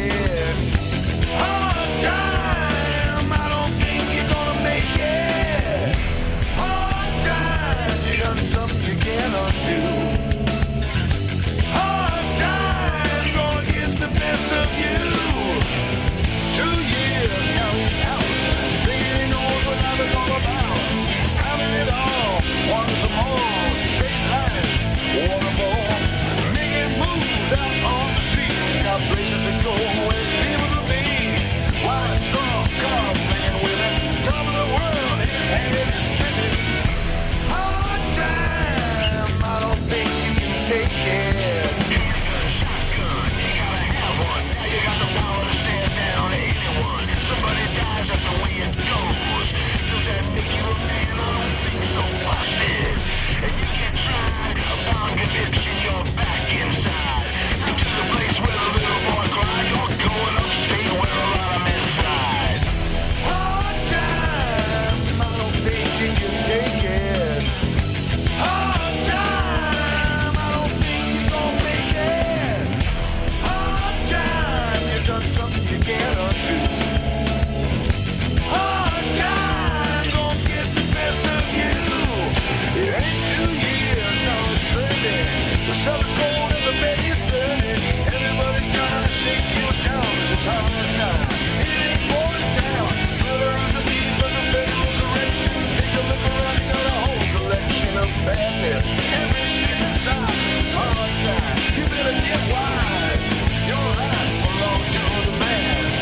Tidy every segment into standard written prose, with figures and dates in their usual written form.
it. Hard time, I don't think you're gonna make it. Hard time, you done something you can't undo. Hard time, gonna get the best of you. 2 years, now he's out. Thinking he knows what life is all about. Having it all, wanting some more. Straight line, waterfall. Making moves out on the street. Got places to go and people to be. White truck, car playing with it. Top of the world, his head is spinning. Hard time, I don't think you can take it. Shotgun, you gotta have one. Now you got the power to stare down anyone. Somebody dies, that's the way it goes. Does that make you a man? I don't think so. Busted. And you get tried. Upon conviction, you're back inside. Into the place where the little boy cried. You're going upstate where a lot of men died. Hard time, I don't think you can take it. Hard time, I don't think you're gonna make it. Hard time, you done something you can't undo. Hard time, gonna get the best of you. It ain't 2 years, no, it's 30. The sun is cold and the bed is dirty. Everybody's trying to shake you down. This is hard time. It ain't boys down. Murderers and thieves under federal correction. Take a look around, you got a whole collection of badness. Every shit inside. This is hard time. You better get wise. Your life belongs to the man.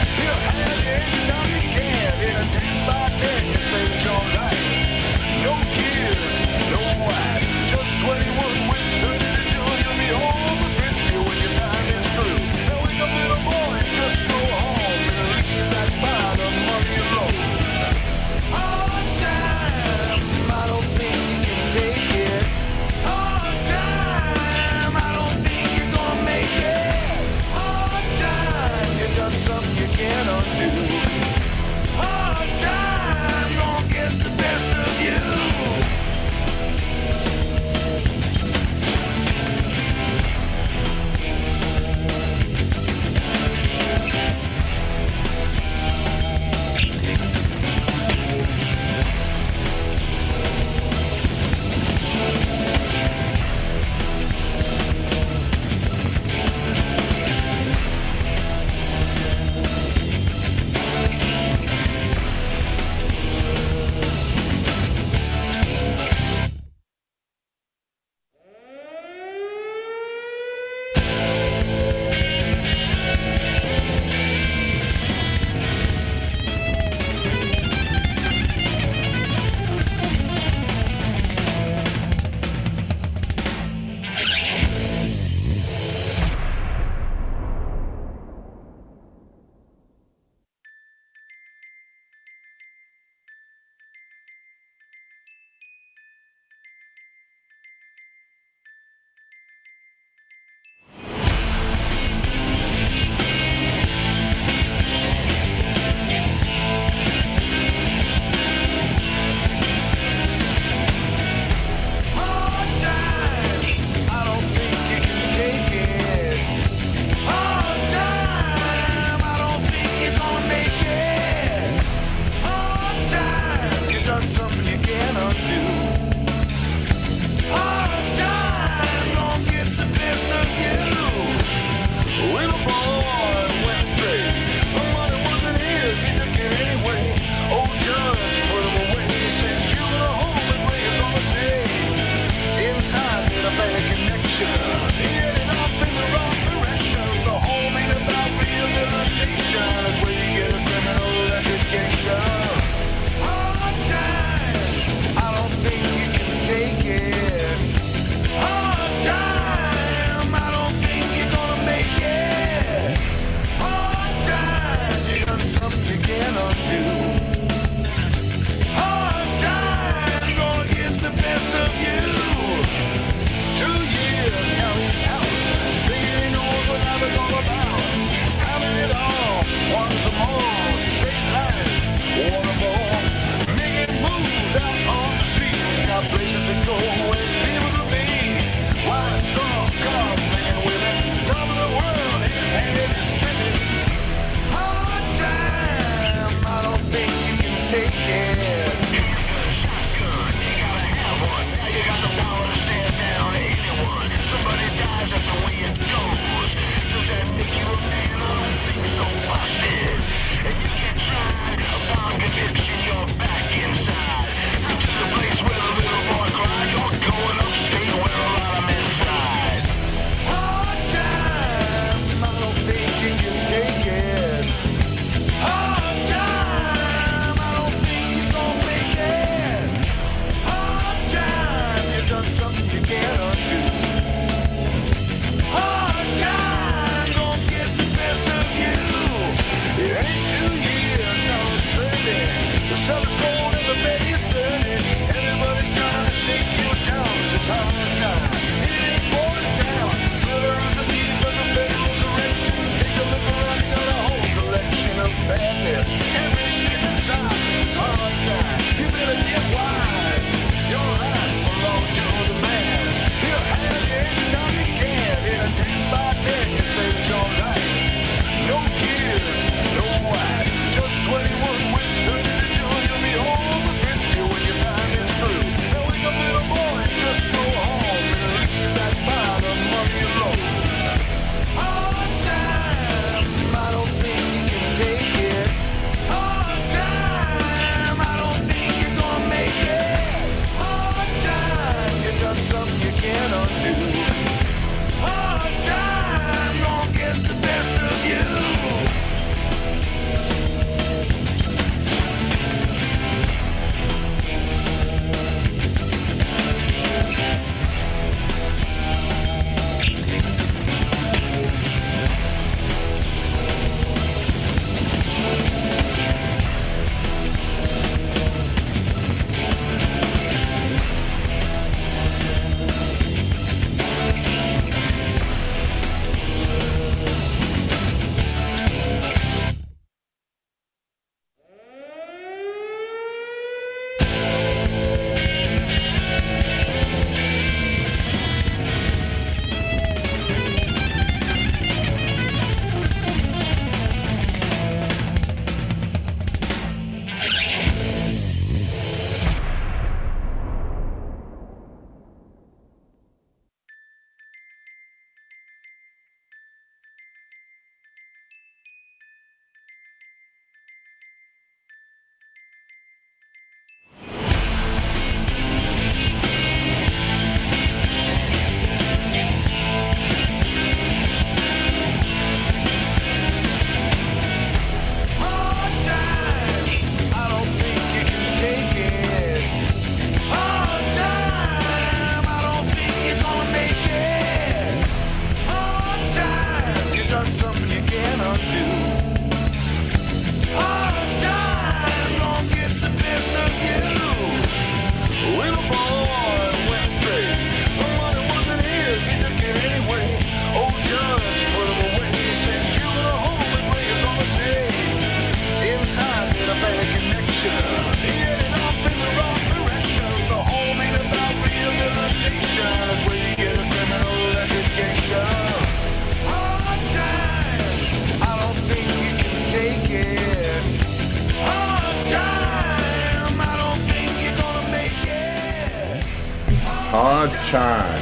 Hard time.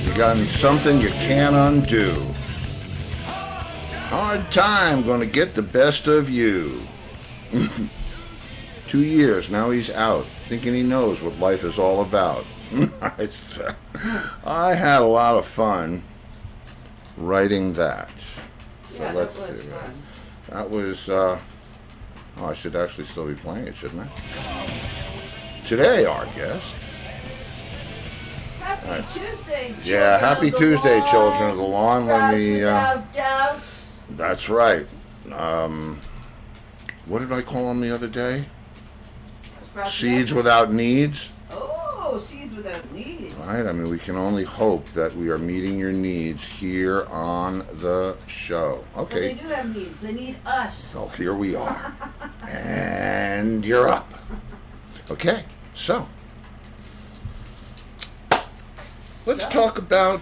You got something you can't undo. Hard time gonna get the best of you. 2 years, now he's out, thinking he knows what life is all about. I had a lot of fun writing that. So Yeah, let's that was see. fun. That was, I should actually still be playing it, shouldn't I? Today, our guest. Happy Nice. Tuesday, Yeah, happy Tuesday, children of the lawn. Let Sprouts me, without doubts. That's right. What did I call them the other day? Sprouts Seeds without- without needs? Oh, seeds without needs. Right, I mean, we can only hope that we are meeting your needs here on the show. Well, they Okay, do have needs. They need us. so here we are. And you're up. Okay, so let's So? talk about,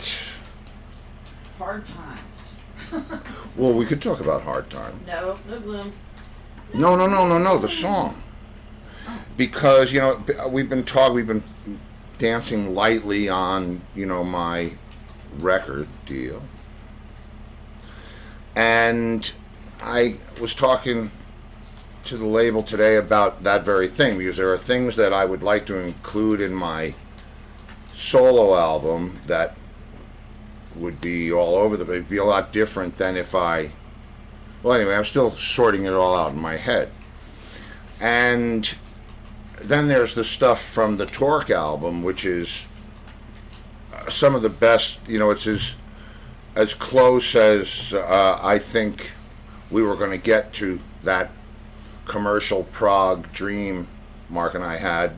Hard times. well, we could talk about hard time. No gloom. No, the song. Because, you know, we've been dancing lightly on, you know, my record deal. And I was talking to the label today about that very thing, because there are things that I would like to include in my solo album that would be all over it'd be a lot different than if well, anyway, I'm still sorting it all out in my head. And then there's the stuff from the Torque album, which is some of the best, you know, it's as close as I think we were going to get to that commercial prog dream Mark and I had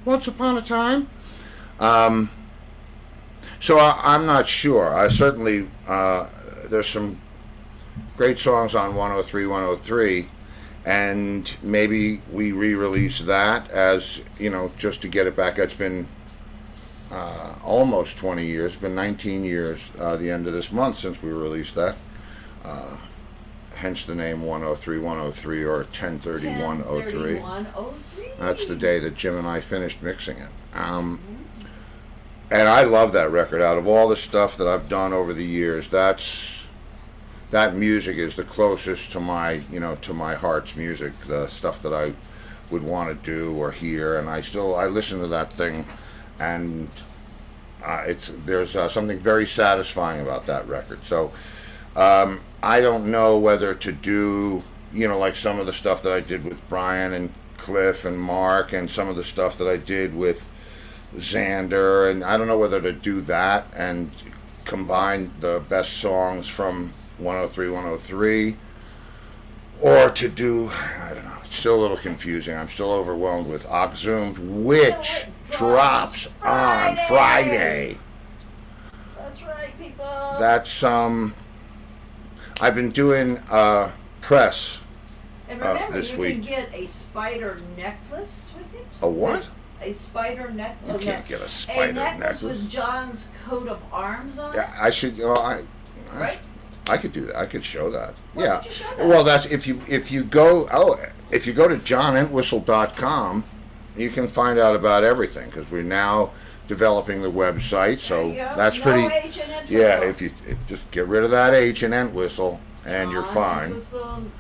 once upon a time. So I'm not sure. I certainly, there's some great songs on 103, 103, and maybe we re-release that as, you know, just to get it back. It's been almost 20 years. It's been 19 years the end of this month since we released that. Hence the name 103, 103 or 1030, 103. 103. That's the day that Jim and I finished mixing it. And I love that record. Out of all the stuff that I've done over the years, that music is the closest to my, you know, to my heart's music, the stuff that I would want to do or hear. And I listen to that thing, and there's something very satisfying about that record. So I don't know whether to do, you know, like some of the stuff that I did with Brian and Cliff and Mark, and some of the stuff that I did with Xander, and I don't know whether to do that and combine the best songs from 103, 103, or to do, I don't know, it's still a little confusing. I'm still overwhelmed with Oxumed, which drops on Friday. That's right, people. That's, I've been doing press And remember, this you week. can get a spider necklace with it. A what? A spider necklace. You can't get a spider necklace. with John's coat of arms on. Yeah, I should. Right? I could do that. I could show that. Why yeah. don't you show that? Well, that's if you go to johnentwistle.com, you can find out about everything, because we're now developing the website. So There you go. that's No pretty. H in it, Yeah, whistle. if just get rid of that H in Entwistle, and you're fine. Johnentwistle.com.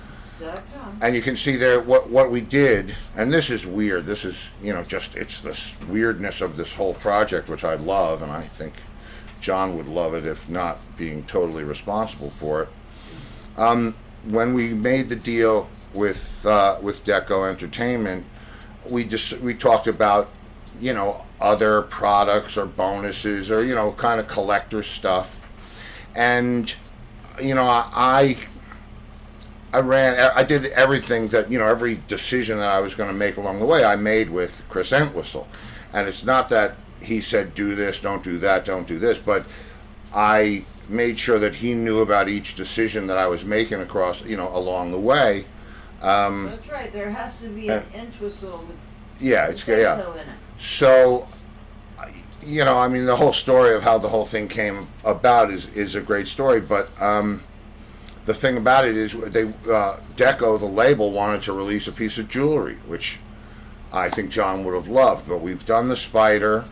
And you can see there what we did, and this is weird. This is, you know, just, it's this weirdness of this whole project, which I love, and I think John would love it, if not being totally responsible for it. When we made the deal with Deco Entertainment, we talked about, you know, other products or bonuses or, you know, kind of collector stuff, and, you know, I did everything that, you know, every decision that I was going to make along the way, I made with Chris Entwistle. And it's not that he said, do this, don't do that, don't do this, but I made sure that he knew about each decision that I was making across, you know, along the way. That's right. There has to be an Entwistle with Yeah, some it's, yeah. say-so in it. So, you know, I mean, the whole story of how the whole thing came about is a great story, but the thing about it is Deco, the label, wanted to release a piece of jewelry, which I think John would have loved, but we've done the spider,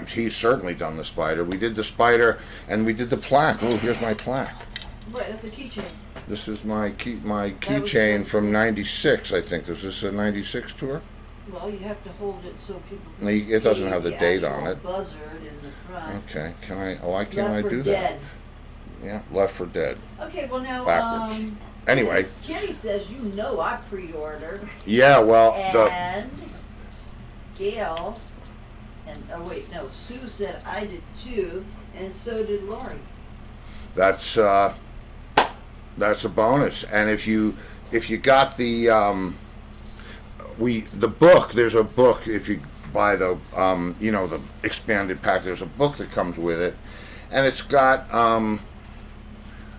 he's certainly done the spider. We did the spider, and we did the plaque. Oh, here's my plaque. Right, that's a keychain. This is my was keychain good. from '96. I think this is a '96 tour. Well, you have to hold it so people can No, it doesn't see have the date on actual it. buzzard in the front. Okay, can I? Oh, why can't Left I for do Dead. that? Yeah, Left for Dead. Okay, well now, Backwards. Anyway. Kitty says I pre-ordered, Yeah, well, and Gail, and Sue said I did too, and so did Lori. that's a bonus. And if you got the book, there's a book. If you buy the the expanded pack, there's a book that comes with it, and it's got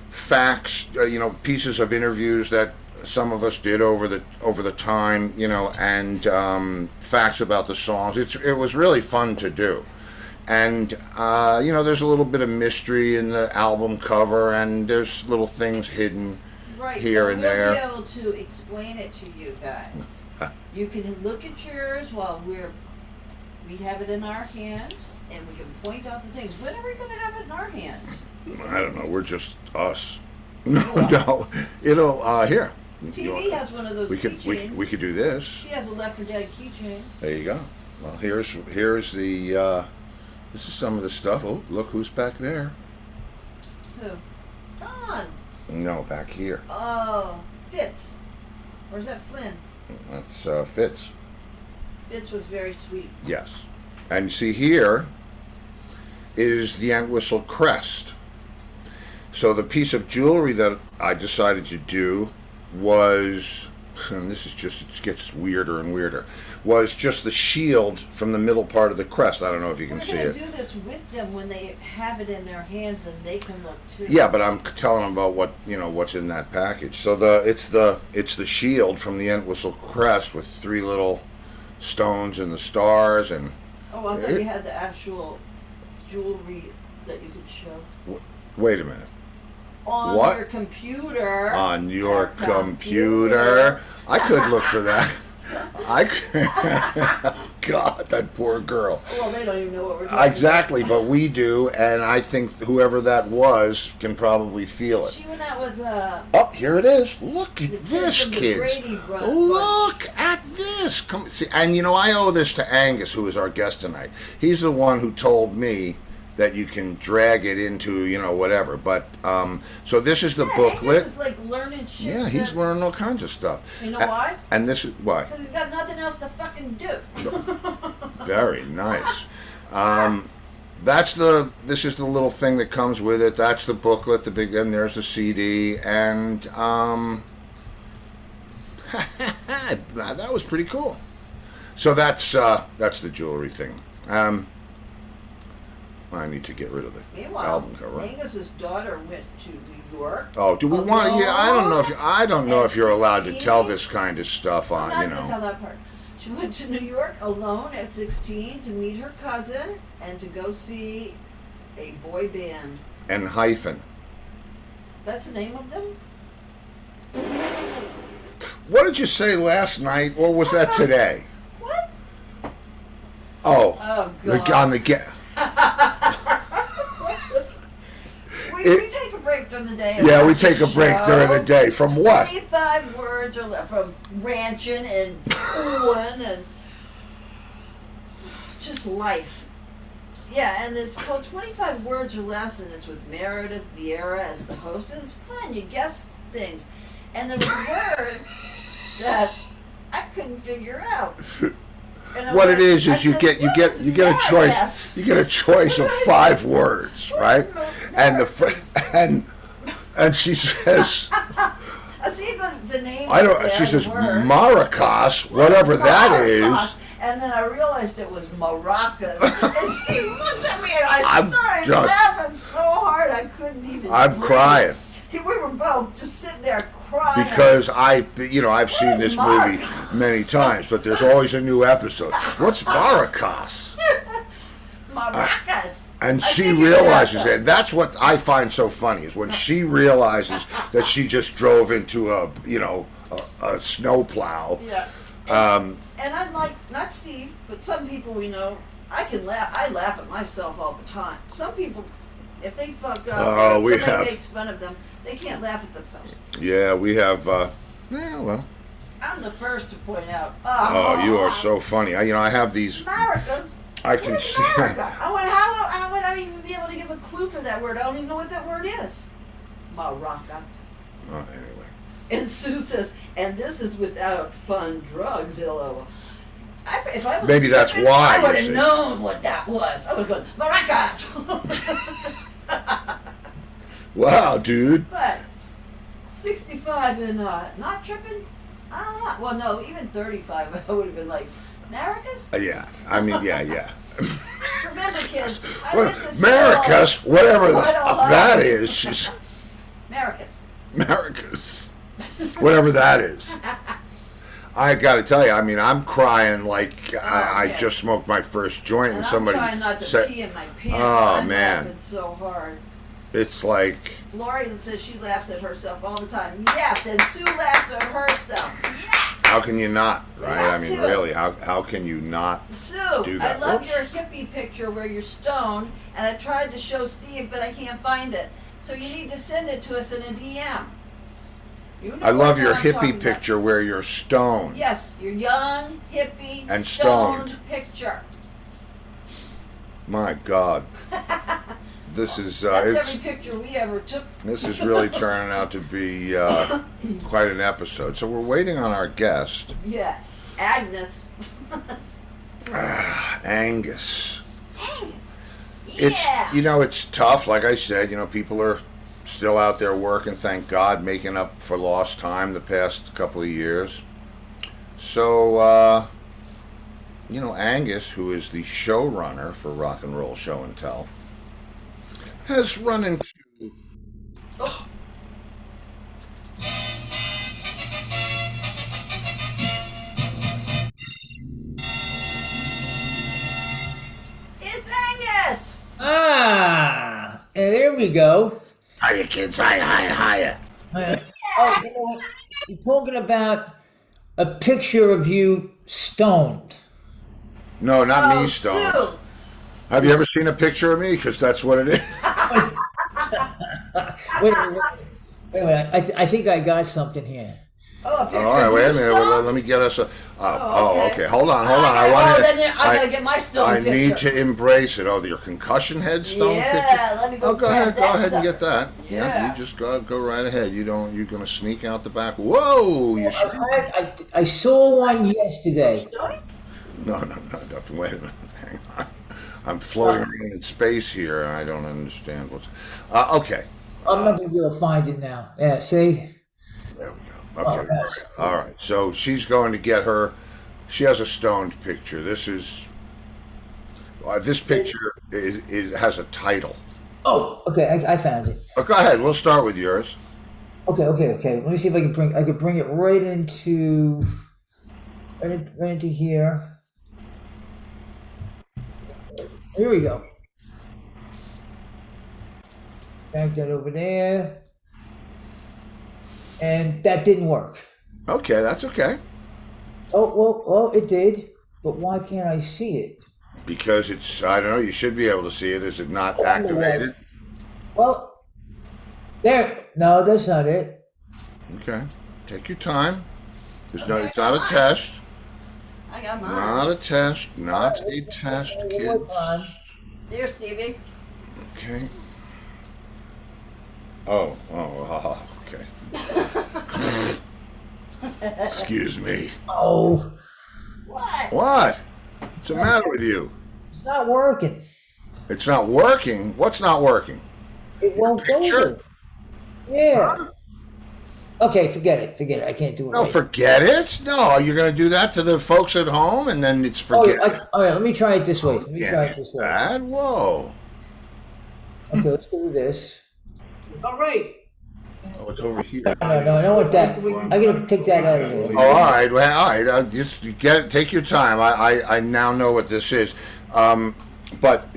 facts, pieces of interviews that some of us did over the time, and facts about the songs. It was really fun to do. And there's a little bit of mystery in the album cover, and there's little things hidden here and there. We'll be able to explain it to you guys. You can look at yours while we have it in our hands, and we can point out the things. When are we going to have it in our hands? I don't know. We're just us. No. It'll here. TV has one of those keychains. We could do this. She has a Left 4 Dead keychain. There you go. Well, here's the. This is some of the stuff. Oh, look who's back there. Who? Don. No, back here. Oh, Fitz. Or is that Flynn? That's Fitz. Fitz was very sweet. Yes. And you see here is the Entwistle crest. So the piece of jewelry that I decided to do was, and this is just, it gets weirder and weirder, was just the shield from the middle part of the crest. I don't know if you can see it. We're going to do this with them when they have it in their hands, and they can look too. Yeah, but I'm telling them about what's in that package. So it's the shield from the Entwistle crest with 3 little stones and the stars and. Oh, I thought you had the actual jewelry that you could show. Wait a minute. On What? your computer. On your computer. I could look for that. God, that poor girl. Well, they don't even know what we're talking Exactly, but we do, and I think whoever that was can probably feel about. it. She went out with Oh, here it is. Look at the this, from the kids. Brady Bunch. Look at this. Come see, and I owe this to Angus, who is our guest tonight. He's the one who told me that you can drag it into, whatever. But so this is the booklet. Angus is like learning shit. Yeah, he's learning all kinds of stuff. You know why? And this is why. Because he's got nothing else to fucking do. Very nice. This is the little thing that comes with it. That's the booklet, and there's the CD, and that was pretty cool. So that's the jewelry thing. I need to get rid of the Meanwhile, album cover. Angus's daughter went to New York. Oh, do we want to? Yeah, I don't know if you're allowed to 16. tell this kind of stuff on. I'm not going to tell that part. She went to New York alone at 16 to meet her cousin and to go see a boy band. And hyphen. That's the name of them? What did you say last night, or was that today? What? Oh, God. on the get. We take a break during the day. Yeah, we take a break during the day. From what? 25 words or from ranching and pulling and just life. Yeah, and it's called 25 Words or Less, and it's with Meredith Vieira as the host, and it's fun. You guess things. And there was a word that I couldn't figure out. What it is you get a choice. You get a choice of 5 words, right? And and she says, I see the name. I don't. She says maracas, whatever that is. And then I realized it was maracas. And Steve looks at me, and I I'm started just- laughing so hard I couldn't even. I'm breathe. crying. We were both just sitting there crying. Because I've seen is this movie maracas? many times, but there's always a new episode. What's maracas? Maracas. And I she figured it realizes out. it. That's what I find so funny is when she realizes that she just drove into a snowplow. Yeah. And unlike, not Steve, but some people we know, I can laugh. I laugh at myself all the time. Some people, if they fuck up, Oh, we somebody have. makes fun of them, they can't laugh at themselves. Yeah, we have. Yeah, well. I'm the first to point out. Oh, you are so funny. I have these. Americas. I can Where's see. America? How would I even be able to give a clue for that word? I don't even know what that word is. Maraca. Oh, anyway. And Sue says, and this is without fun drugs, LOL. If I was Maybe that's tripping, why, I would you have see. known what that was. I would have gone, maracas! Wow, dude. But 65 and not tripping? Well, no, even 35, I would have been like, maracas? Yeah. I mean, yeah. Remember, kids, I Well, went to Maracas, whatever the Seattle, fuck Ohio. that is. She's Maracas. Maracas. Whatever that is. I gotta tell you, I mean, I'm crying like I yeah. just smoked my first joint and And somebody I'm trying not to said, pee in my pants. Oh, I'm man. laughing so hard. it's like, Laurie says she laughs at herself all the time. Yes, and Sue laughs at herself. Yes. how can you not, right? have I mean, to. really, how can you not? Sue, do I that. love Oops. your hippie picture where you're stoned, and I tried to show Steve, but I can't find it. So you need to send it to us in a DM. You know I love what your I'm hippie talking about. picture where you're stoned. Yes, your young, hippie, And stoned stoned. picture. My God. This is That's it's every picture we ever took. this is really turning out to be quite an episode. So we're waiting on our guest, Yeah, Agnes. Angus. Angus. It's Yeah. it's tough. Like I said, people are still out there working. Thank God, making up for lost time the past couple of years. So, Angus, who is the showrunner for Rock and Roll Show and Tell, has run into. It's Angus. And there we go. Hiya, kids. Hiya. Oh, you know what? You're talking about a picture of you stoned. No, not Oh, me, Stone. Sue. Have you ever seen a picture of me? Because that's what it is. Wait a minute. I think I got something here. Oh, a picture All right, of wait a you minute. stoned? Well, let me get us a. Oh, Okay. Hold on. I Okay, want then I gotta get my stone I need picture. to embrace it. Oh, your concussion head stone Yeah, picture. let me go Oh, go grab ahead. Go that ahead and get sucker. that. Yeah. You just go right ahead. You're gonna sneak out the back. Whoa! You should. I saw one yesterday. No, nothing. Wait a minute. Hang on. I'm floating around in space here, and I don't understand what's. Okay. I'm not going to be able to find it now. Yeah, see? There we go. Okay. nice. All right. So she's going to get her. She has a stoned picture. This is. This picture has a title. Oh, okay, I found it. Oh, go ahead. We'll start with yours. Okay. Let me see if I can bring it right into here. Here we go. Drag that over there. And that didn't work. Okay, that's okay. Oh, well, it did. But why can't I see it? Because it's, I don't know, you should be able to see it. Is it not activated? Well, there. No, that's not it. Okay. Take your time. It's not a test. I got mine. Not a test. Not a test, One kid. more time. There, Stevie. Okay. Oh, okay. Excuse me. Oh, What? What? What's the matter with you? it's not working. It's not working? What's not working? It won't go Picture? there. Yeah. Okay, forget it. I can't do it. No, right. forget it. No, you're going to do that to the folks at home, and then it's Oh, forget. all right, let me try it this way. Let me Can't try do it this way. that. Whoa. Okay, let's do this. All right. Oh, it's over here. No, I don't want that. I'm gonna take that out of there. Oh, all right. Well, all right. Just you get it. Take your time. I now know what this is. But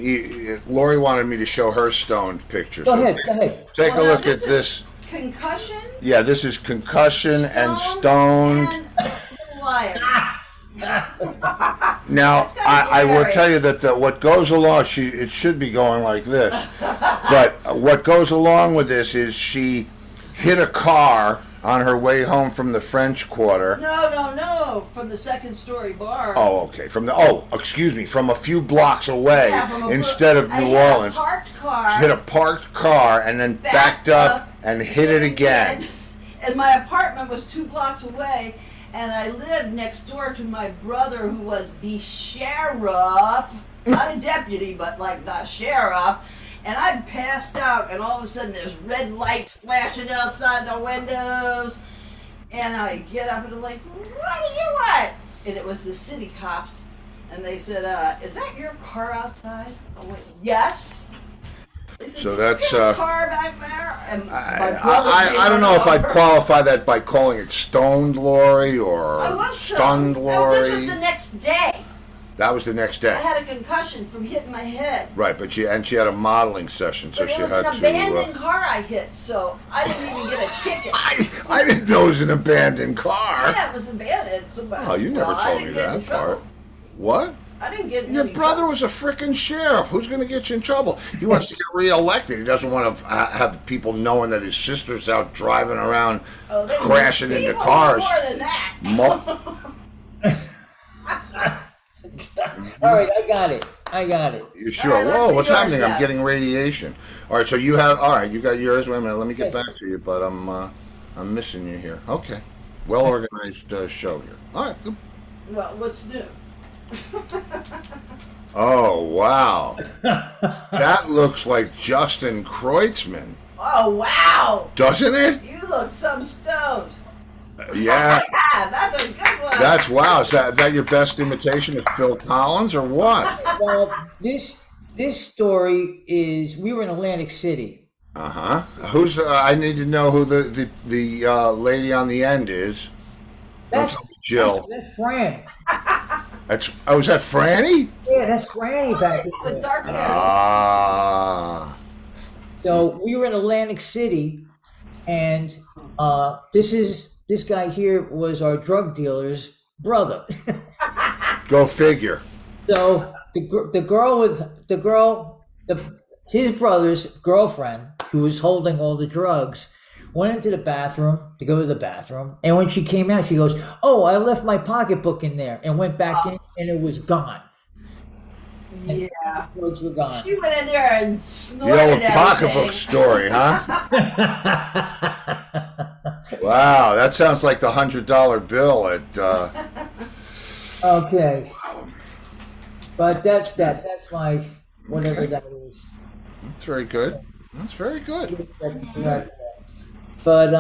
Laurie wanted me to show her stoned picture. Go So ahead. Take Well, a now look at is this. Concussion. Yeah, this is concussion and stoned. And liar. Now, That's gotta I be will Mary. tell you that what goes along, it should be going like this. But what goes along with this is she hit a car on her way home from the French Quarter. No, from the second story bar. Oh, okay. Excuse me, from a few blocks away Yeah, from a instead of I New hit Orleans. A parked car. She hit a parked car and then backed up and hit it again. And my apartment was 2 blocks away, and I lived next door to my brother, who was the sheriff, not a deputy, but like the sheriff. And I passed out, and all of a sudden there's red lights flashing outside the windows. And I get up and I'm like, what do you want? And it was the city cops. And they said, is that your car outside? I went, yes. They said, So "Did that's, you get a car back there?" And my brother came I don't know if I'd over. qualify that by calling it stoned Lori I or was stunned Oh, Lori. this was the next day. That was the next I day. had a concussion from hitting my head. Right, but she had a modeling session, so But it she was had an to. abandoned car I hit, so I didn't even get a ticket. I didn't know it was an abandoned car. Yeah, it was abandoned. So, Oh, you never I told didn't me get in that trouble. part. What? I didn't get in Your any brother trouble. was a frickin' sheriff. Who's going to get you in trouble? He wants to get reelected. He doesn't want to have people knowing that his sister's out driving around, Oh, they- crashing into people cars. More than that. All right, I got it. You sure? All right, let's Whoa, see what's yours happening? I'm now. getting radiation. All right, so you got yours. Wait a minute, let me get back to you, but I'm missing you here. Okay. Well organized show here. All right, good. Well, what's new? Oh, wow. That looks like Justin Kreutzmann, Oh, wow. doesn't it? You look some stoned. Yeah. Ah, that's a good one. That's wow. Is that your best imitation of Phil Collins or what? Well, this story is we were in Atlantic City. Uh-huh. Who's I need to know who the lady on the end is. That's Jill. That's Fran. Is that Franny? Yeah, that's Franny back the there. dark hair. Ah. So we were in Atlantic City, and this guy here was our drug dealer's brother. Go figure. So his brother's girlfriend, who was holding all the drugs, went into the bathroom to go to the bathroom, and when she came out, she goes, "Oh, I left my pocketbook in there," and went back in, and it was gone. Yeah. Drugs were gone. She went in there and The snorted old pocketbook everything. story, huh? Wow, that sounds like the $100 bill at. Okay, but that's that. That's my whatever Okay. that is. That's very good. That's very good. But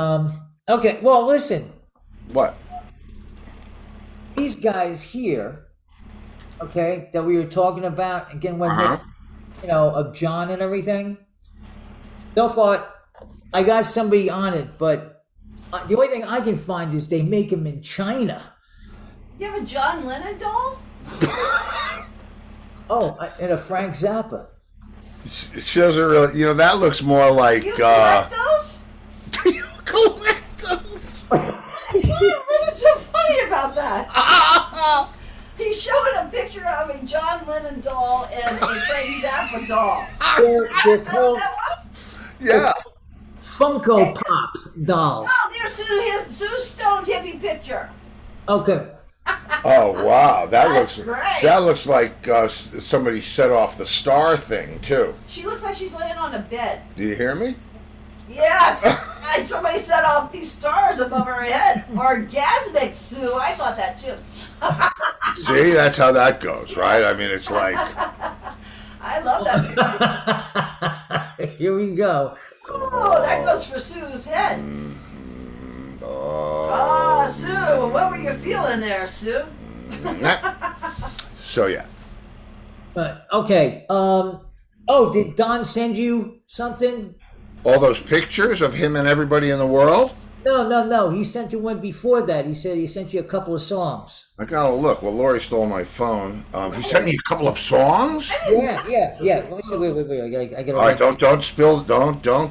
okay. Well, listen. What? These guys here, okay, that we were talking about again when Uh-huh. they, of John and everything. So far, I got somebody on it, but the only thing I can find is they make them in China. You have a John Lennon doll? Oh, and a Frank Zappa. She doesn't really. That looks more like. You collect those? You collect those? What is so funny about that? He's showing a picture of a John Lennon doll and a Frank Zappa doll. They're called Yeah. Funko Pop dolls. Oh, there's Sue's stoned hippie picture. Okay. Oh wow, That's great. that looks like somebody set off the star thing too. She looks like she's laying on a bed. Do you hear me? Yes! Like somebody set off these stars above her head. Orgasmic, Sue. I thought that too. See, that's how that goes, right? I mean, it's like. I love that picture. Here we go. Oh, that goes for Sue's head. Oh. Oh, Sue, what were you feeling there, Sue? So yeah. Okay. Did Don send you something? All those pictures of him and everybody in the world? No. He sent you one before that. He said he sent you a couple of songs. I gotta look. Well, Lori stole my phone. He sent me a couple of songs? Yeah. Let me see. Wait. I gotta. All right, don't spill. Don't. Can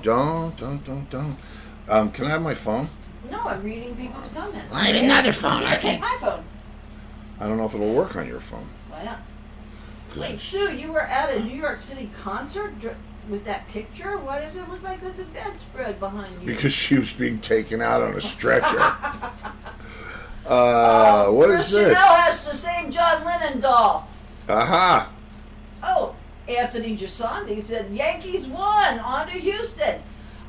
I have my phone? No, I'm reading people's comments. I have another phone. I take my phone. I don't know if it'll work on your phone. Well, Why not? Wait, Sue, you were at a New York City concert with that picture? Why does it look like there's a bedspread behind you? Because she was being taken out on a stretcher. What is Chanel this? has the same John Lennon doll. Aha! Oh, Anthony Gismondi said, Yankees won. On to Houston.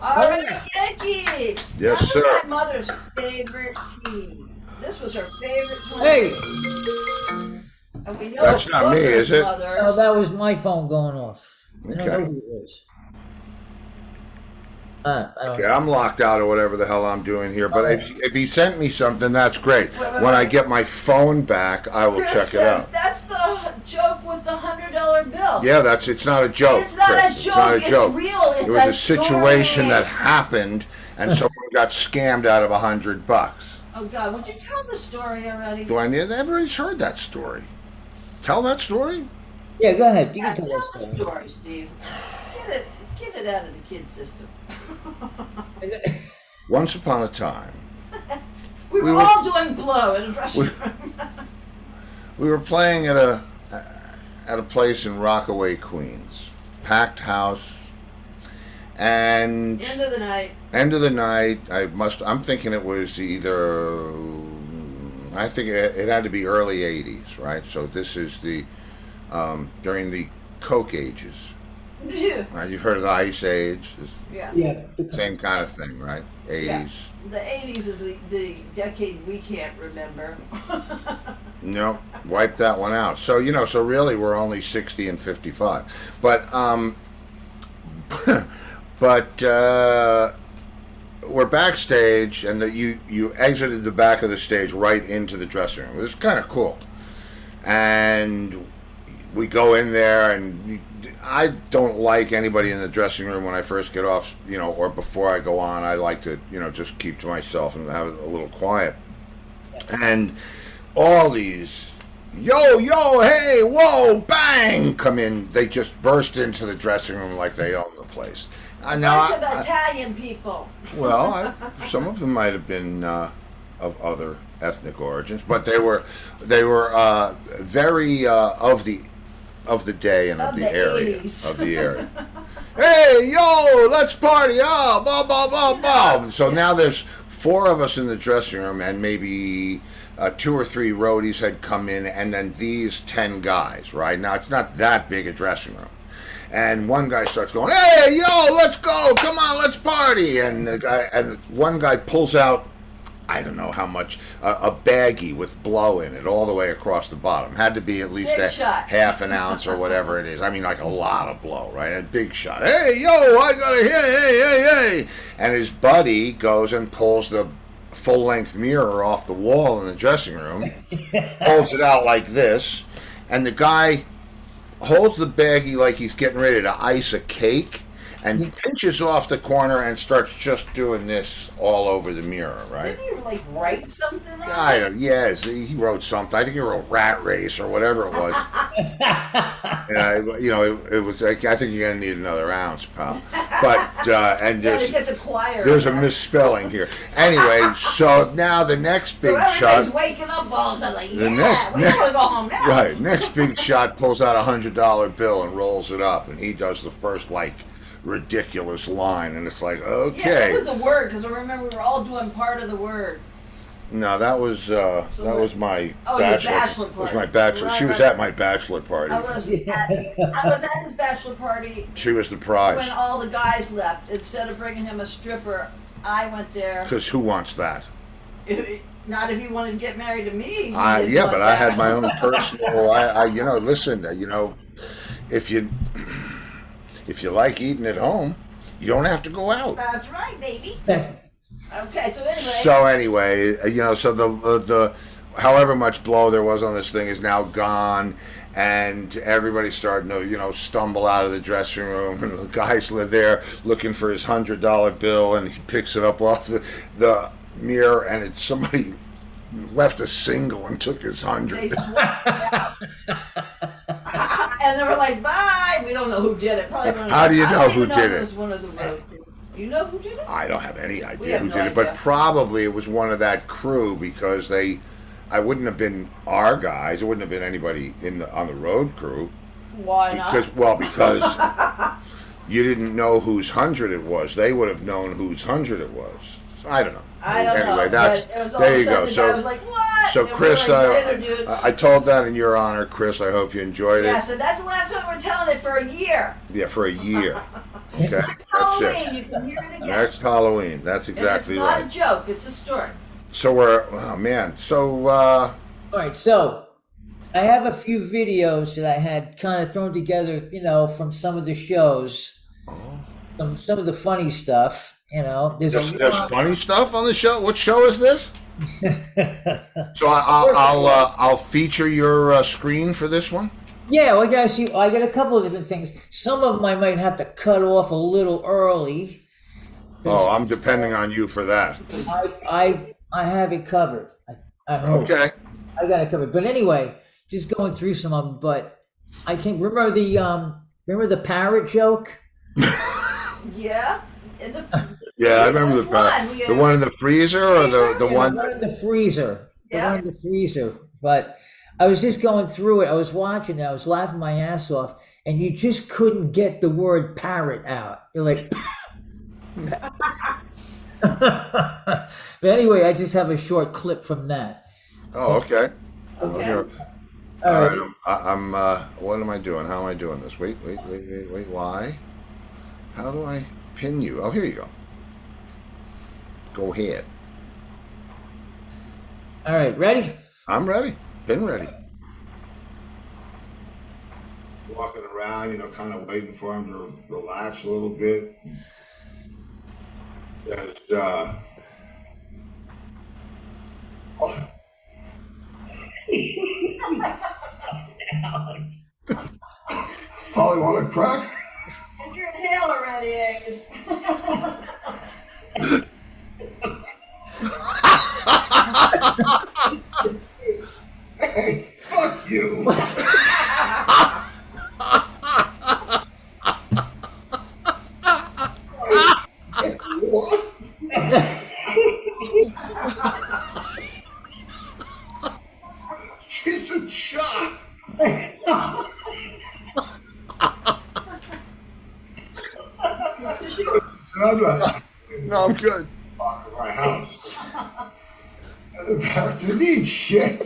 All right, Yankees. Yes, That was sir. my mother's favorite team. This was her favorite team. Hey, And we know That's it's not me, Booker's is it? mother's. oh, that was my phone going off. I don't Okay. know who it was. I don't Okay, know. I'm locked out or whatever the hell I'm doing here. But if he sent me something, that's great. Wait, When I wait. get my phone back, I will Chris check it says out. that's the joke with the $100 bill. Yeah, it's not a joke. It's not Chris. a It's joke, not a it's joke. real, it's it was a a situation story. that happened, and someone got scammed out of $100. Oh God, would you tell the story already? Do I need? Everybody's heard that story. Tell that story. Yeah, go ahead. You Yeah, can tell tell us. the story, Steve. Get it out of the kid system. Once upon a time, We were were- all doing blow in a dressing room. we were playing at a place in Rockaway, Queens, packed house, and End of the night. end of the night. I'm thinking it was either. I think it had to be early '80s, right? So this is the during the Coke ages. Yeah. Right? You've heard of the Ice Age. It's Yeah. same kind of thing, right? '80s. Yeah. The 80s is the decade we can't remember. No, wipe that one out. So so really we're only 60 and 55. But we're backstage, and you exited the back of the stage right into the dressing room. It was kind of cool. And we go in there, and I don't like anybody in the dressing room when I first get off, or before I go on. I like to, just keep to myself and have it a little quiet. And all these yo, hey, whoa, bang, come in. They just burst into the dressing room like they own the place. Now, Bunch of Italian people. well, some of them might have been of other ethnic origins, but they were very of the day and of Of the the area 80s. of the area. Hey, yo, let's party! Oh, blah blah blah blah. So now there's 4 of us in the dressing room, and maybe 2 or 3 roadies had come in, and then these 10 guys. Right now, it's not that big a dressing room. And one guy starts going, "Hey, yo, let's go! Come on, let's party!" And one guy pulls out, I don't know how much, a baggie with blow in it all the way across the bottom. Had to be at least Big shot. half an ounce or whatever it is. I mean, like a lot of blow, right? A big shot. Hey, yo, I got a hey. And his buddy goes and pulls the full-length mirror off the wall in the dressing room, holds it out like this, and the guy holds the baggie like he's getting ready to ice a cake, and pinches off the corner and starts just doing this all over the mirror, right? Didn't you like write something on I it? don't. Yes, he wrote something. I think he wrote "Rat Race" or whatever it was. It was. I think you're gonna need another ounce, pal. But and Gotta there's get the choir. there's a in there. misspelling here. Anyway, so now the next big So everybody's shot. waking up all of a sudden like, The yeah, next- we want to go home now. Right, next big shot pulls out $100 bill and rolls it up, and he does the first ridiculous line, and it's like, Yeah, okay. it was a word because I remember we were all doing part of the word. No, that was my Oh, your bachelor. bachelor It was party. my bachelor. Right, She was right. at my bachelor party. I was at his bachelor party She was the prize. when all the guys left. Instead of bringing him a stripper, I went there. Because who wants that? Not if he wanted to get married to me. he didn't Yeah, want but I that. had my own personal. Listen, if you like eating at home, you don't have to go out. That's right, baby. Okay, so anyway. So the however much blow there was on this thing is now gone, and everybody's starting to stumble out of the dressing room, and the guy's there looking for his $100 bill, and he picks it up off the mirror, and it's somebody left a single and took his They 100. swapped it out. And they were like, bye. We don't know who did it. Probably one of How the- do you I know don't who even did if it? was one of the road. You know who did it? I don't have any We idea have who no did it, but idea. probably it was one of that crew, because they I wouldn't have been our guys. It wouldn't have been anybody on the road crew. Why not? Because you didn't know whose 100 it was. They would have known whose 100 it was. I don't know. I don't know. Anyway, that's but it was all there of a you go. sudden the guy was like, what? So And we Chris, were like, "Later, dude." I told that in your honor, Chris. I hope you enjoyed Yeah, it. so that's the last time we're telling it for a year. Yeah, for a year. Okay, that's Halloween, it. you can hear it again. Next Halloween. That's exactly and it's not right. a joke, it's a story. So oh man. So All right, so I have a few videos that I had kind of thrown together, from some of the shows, some of the funny stuff. There's there's funny stuff on the show. What show is this? So I'll feature your screen for this one. Yeah, well, I got a couple of different things. Some of them I might have to cut off a little early. Oh, I'm depending on you for that. I have it covered. I hope. Okay. I got it covered. But anyway, just going through some of them. But I can't remember the parrot joke. Yeah? In the, Yeah, I remember Which one? the one in the freezer or the one. The one in the freezer. Yeah. The one in the freezer. But I was just going through it. I was watching it. I was laughing my ass off. And you just couldn't get the word parrot out. You're like... But anyway, I just have a short clip from that. Oh, okay. Okay. All right. I'm. What am I doing? How am I doing this? Wait. Why? How do I pin you? Oh, here you go. Go ahead. All right, ready? I'm ready. Been ready. Walking around, kind of waiting for him to relax a little bit. There's, Holly, want a crack? Get your inhaler ready, Angus. Hey, fuck you. What? She's a shot. No, I'm good. My house. The parents just eat shit.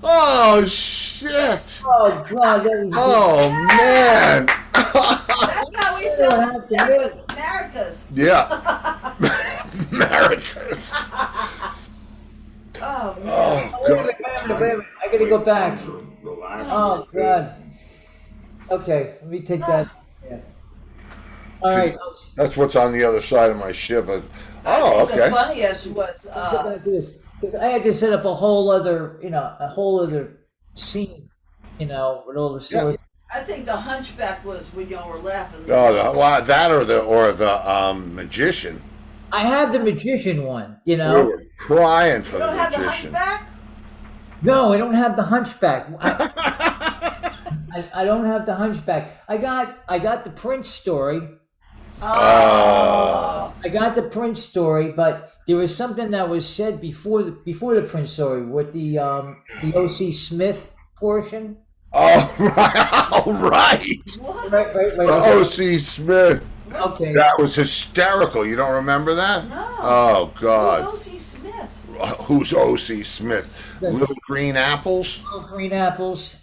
Oh shit! Oh God! That was Oh man! That's how we sell with maracas. Yeah, Americans. Oh, man. Oh Wait a god! minute, I gotta go back. Relax. Oh God. Okay, let me take that. Yes. All right. That's what's on the other side of my ship. I Oh, think the okay. funniest was, Go back to this because I had to set up a whole other scene, with all the stories. I think the hunchback was when y'all were laughing. Oh, that or the magician. I have the magician one, We were crying for You the don't have the magician. hunchback? No, I don't have the hunchback. I don't have the hunchback. I got the Prince story. Oh. I got the Prince story, but there was something that was said before the Prince story with the O.C. Smith portion. Oh, right. All right. What? Right. The Okay. O.C. Smith. Okay. That was hysterical. You don't remember that? No. Oh, God. Who's O.C. Smith? Who's O.C. Smith? Little green apples? Little green apples.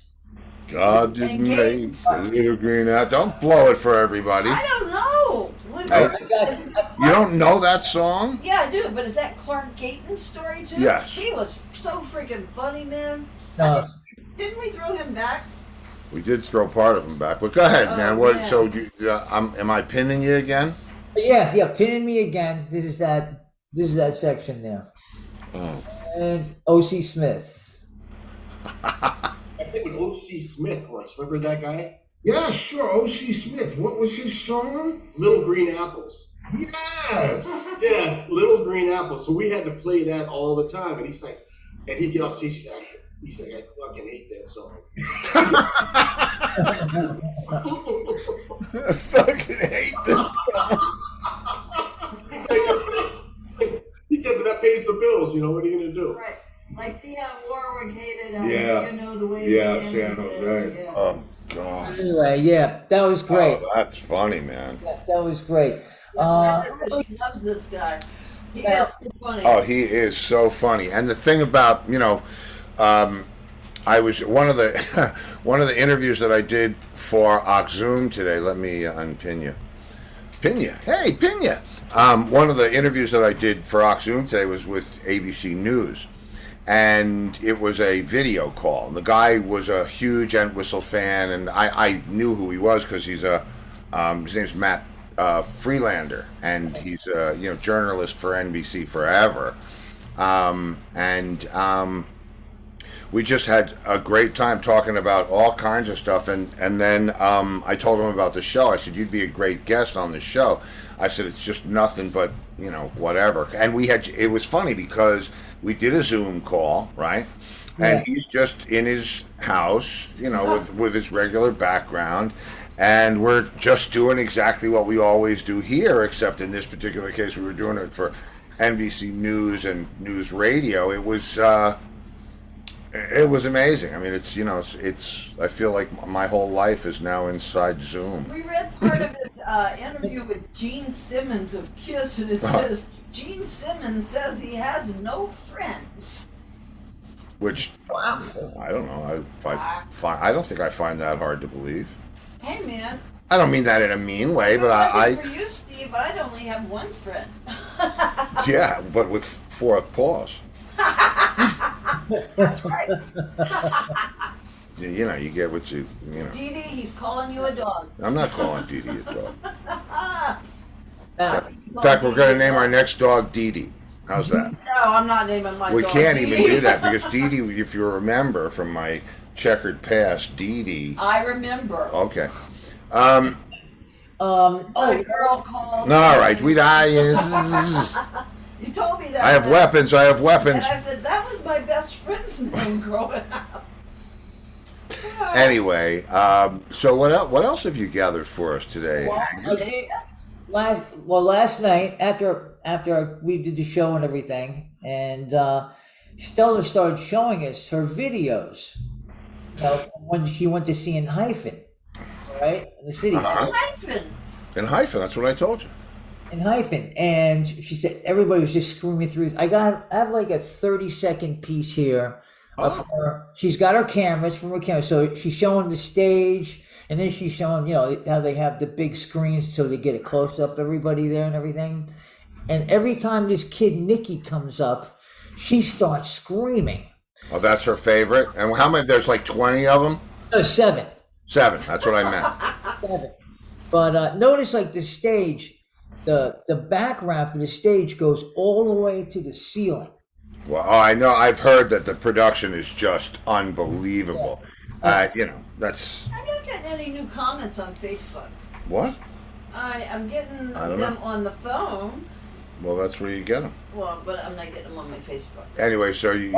God didn't make little green apples. Don't blow it for everybody. I don't know. What, I got. You don't know that song? yeah, I do, but is that Clark Gayton's story too? Yes. He was so freaking funny, man. No. Didn't we throw him back? We did throw part of them back. But go ahead, Oh, man. What? man. So, am I pinning you again? Yeah. Pinning me again. This is that section there. Oh. And O.C. Smith. I think with O.C. Smith once. Remember that guy? Yeah, sure. O.C. Smith. What was his song? Little Green Apples. Yes. Yeah, Little Green Apples. So we had to play that all the time. And he's like, and he'd get off stage. He's like, I fucking hate that song. I fucking hate this song. He said, but that pays the bills. You know, what are you gonna do? Right. Like Theon Warwick hated Yeah. You Know the Way Yeah, the End San is Jose. Yeah. Oh God. Anyway, yeah, that was great. Oh, that's funny, man. Yeah, that was great. She loves this guy. He is so funny. Oh, he is so funny. And the thing about, I was one of the one of the interviews that I did for Oxzoom today. Let me unpin you. Pin you. Hey, pin you. One of the interviews that I did for Oxzoom today was with ABC News. And it was a video call. And the guy was a huge Entwistle fan, and I knew who he was because he's his name's Matt Freelander, and he's a journalist for NBC forever. We just had a great time talking about all kinds of stuff, and then I told him about the show. I said, you'd be a great guest on the show. I said, it's just nothing but, whatever. And it was funny because we did a Zoom call, right? And he's just in his house, with his regular background. And we're just doing exactly what we always do here, except in this particular case, we were doing it for NBC News and News Radio. It was amazing. I mean, it's. I feel like my whole life is now inside Zoom. We read part of his interview with Gene Simmons of Kiss, and it says, Gene Simmons says he has no friends. Which, wow. I don't know. I don't think I find that hard to believe. Hey, man. I don't mean that in a mean way, but For you, Steve, I'd only have one friend. Yeah, but with 4 paws. That's right. You get what you. Dee Dee, he's calling you a dog. I'm not calling Dee Dee a dog. In In fact, we're going to name our next dog Dee Dee. How's that? No, I'm not naming my We dog. can't Dee even Dee. do that because Dee Dee, if you remember from my checkered past, Dee Dee. I remember. Okay. A girl called. All right, we die. You told me that. I have weapons. I have And weapons. I said, that was my best friend's name growing up. Anyway, so what else have you gathered for us today? Last night after we did the show and everything, and Stella started showing us her videos. When she went to see in Hyphen, right, in the city. Hyphen. In Hyphen, that's what I told you. In Hyphen, and she said everybody was just screaming through. I have like a 30-second piece here of her. She's got her cameras from her camera, so she's showing the stage, and then she's showing how they have the big screens so they get a close up everybody there and everything. And every time this kid Nikki comes up, she starts screaming. Oh, that's her favorite. And how many? There's like 20 of them. No, 7. 7. That's what I meant. 7. But notice like the stage. The background for the stage goes all the way to the ceiling. Well, I know. I've heard that the production is just unbelievable. That's. I'm not getting any new comments on Facebook. What? I'm getting I don't them know. on the phone. Well, that's where you get them. Well, but I'm not getting them on my Facebook. Anyway, so you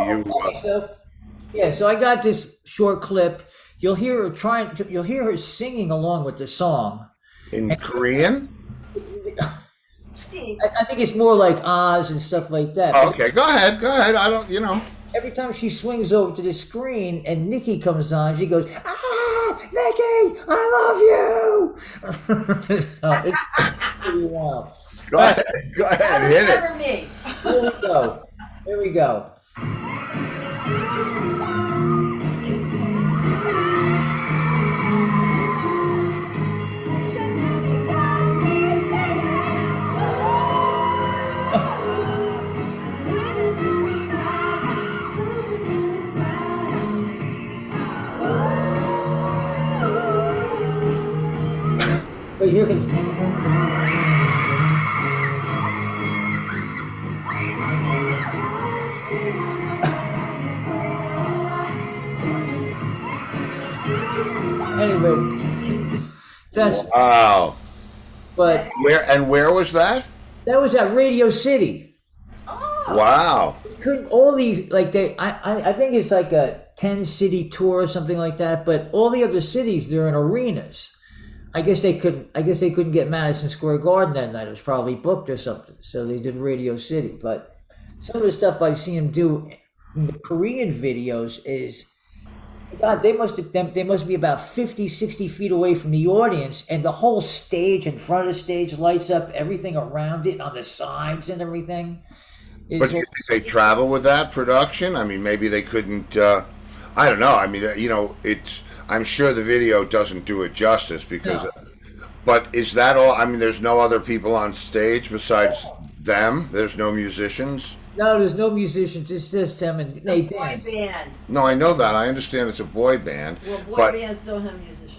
So I got this short clip. You'll hear her You'll hear her singing along with the song. in Korean? Steve. I think it's more like Oz and stuff like that. Oh, okay, go ahead. I don't. Every time she swings over to the screen and Nikki comes on, she goes, Nikki, I love you. So it's pretty wild. Go ahead. Go ahead. That was Hit it. never me. Here we go. But you can. Anyway, that's. Wow. But Where was that? that was at Radio City. Oh. Wow. Couldn't all these I think it's like a 10-city tour or something like that. But all the other cities, they're in arenas. I guess they couldn't. I guess they couldn't get Madison Square Garden that night. It was probably booked or something. So they did Radio City. But some of the stuff I've seen them do in the Korean videos is, God, they must be about 50, 60 feet away from the audience, and the whole stage in front of the stage lights up, everything around it on the sides and everything. But you think they travel with that production? I mean, maybe they couldn't. I don't know. I mean, it's. I'm sure the video doesn't do it justice because. No. But is that all? I mean, there's no other people on stage besides them. There's no musicians. No, there's no musicians. It's just them and they Boy dance. band. No, I know that. I understand it's a boy band. Well, boy but bands don't have musicians.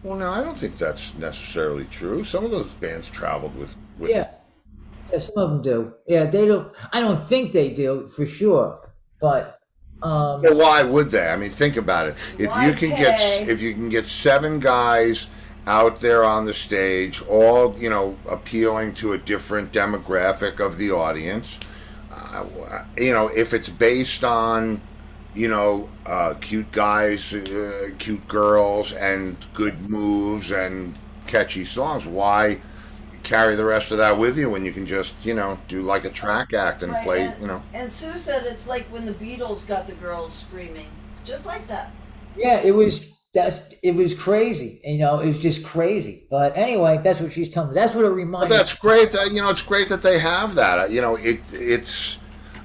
well, no, I don't think that's necessarily true. Some of those bands traveled with. Yeah, some of them do. Yeah, they don't. I don't think they do for sure. But Well, why would they? I mean, think about it. If you can get 7 guys out there on the stage, all appealing to a different demographic of the audience, if it's based on cute guys, cute girls, and good moves and catchy songs, why carry the rest of that with you when you can just do like a track act and Right, play And Sue said it's like when the Beatles got the girls screaming, just like that. yeah, it was crazy. It was just crazy. But anyway, that's what she's telling me. That's what it reminds But me. that's great. It's great that they have that. It's.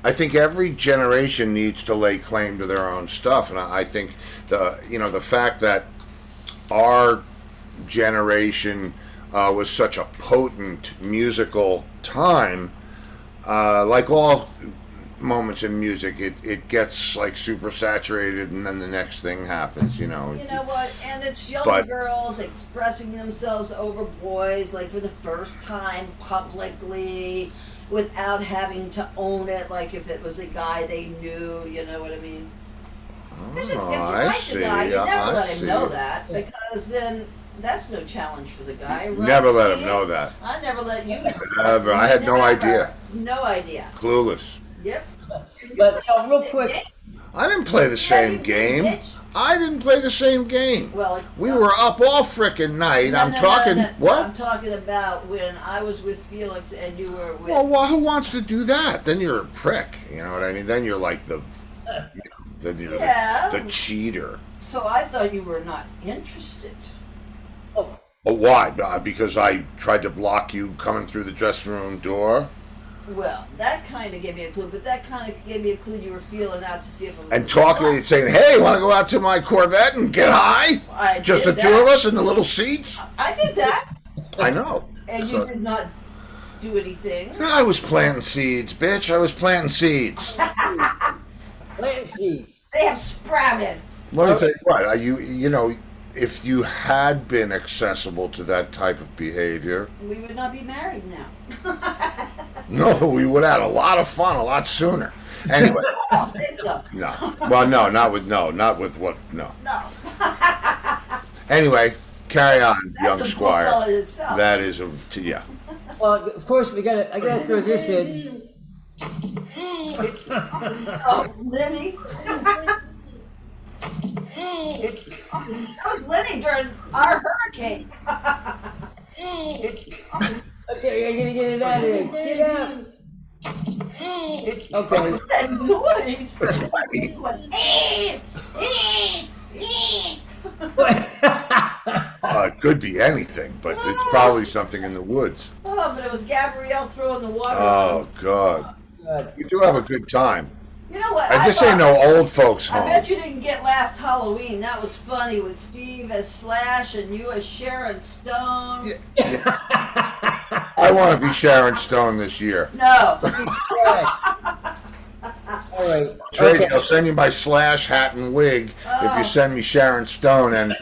I think every generation needs to lay claim to their own stuff, and I think the fact that our generation was such a potent musical time, like all moments in music, it gets like super saturated, and then the next thing happens. You know what? And it's young But- girls expressing themselves over boys, like for the first time publicly, without having to own it. Like if it was a guy they knew, you know what I mean? If you I like see. the guy, you never I let him see. know that, because then that's no challenge for the guy. Right? Never let him Steve? know that. I never let you know. Never. I had no Never. idea. No idea. Clueless. Yep. But real quick, I didn't play the same you did, game. bitch. I didn't play the same game. Well, We were up all frickin' night. No, I'm no, talking. no, no. What? I'm talking about when I was with Felix and you were with. Well, who wants to do that? Then you're a prick. You know what I mean? Then you're like then you're Yeah. the cheater. So I thought you were not interested. But why? Because I tried to block you coming through the dressing room door Well, that kind of gave me a clue, but that kind of gave me a clue you were feeling out to see if it was. and talking, saying, "Hey, want to go out to my Corvette and get high? I Just the did two that. of us in the little seats." I did that, I know. and So- you did not do anything. I was planting seeds, bitch. I was planting seeds. plant seeds. They have sprouted. Let me tell you what. If you had been accessible to that type of behavior, We would not be married now. no, we would have had a lot of fun a lot sooner. Anyway, I don't think so. no. Well, not with what. No. No. Anyway, carry on, That's young a squire. book all in itself. That is yeah. Well, of course I gotta throw this in. Oh, Lenny. That was Lenny during our hurricane. Okay, I gotta get it out of here. Get out. Okay. What's that noise? That's funny. It went, It could be anything, but it's probably something in the woods. Oh, but it was Gabrielle throwing the water. Oh God, God. you do have a good time. You know what? I just thought- ain't no old folks I home. bet you didn't get last Halloween. That was funny with Steve as Slash and you as Sharon Stone. I want to be Sharon Stone this year. No. All right. Tracy, Okay. I'll send you my Slash hat and wig if you send me Sharon Stone and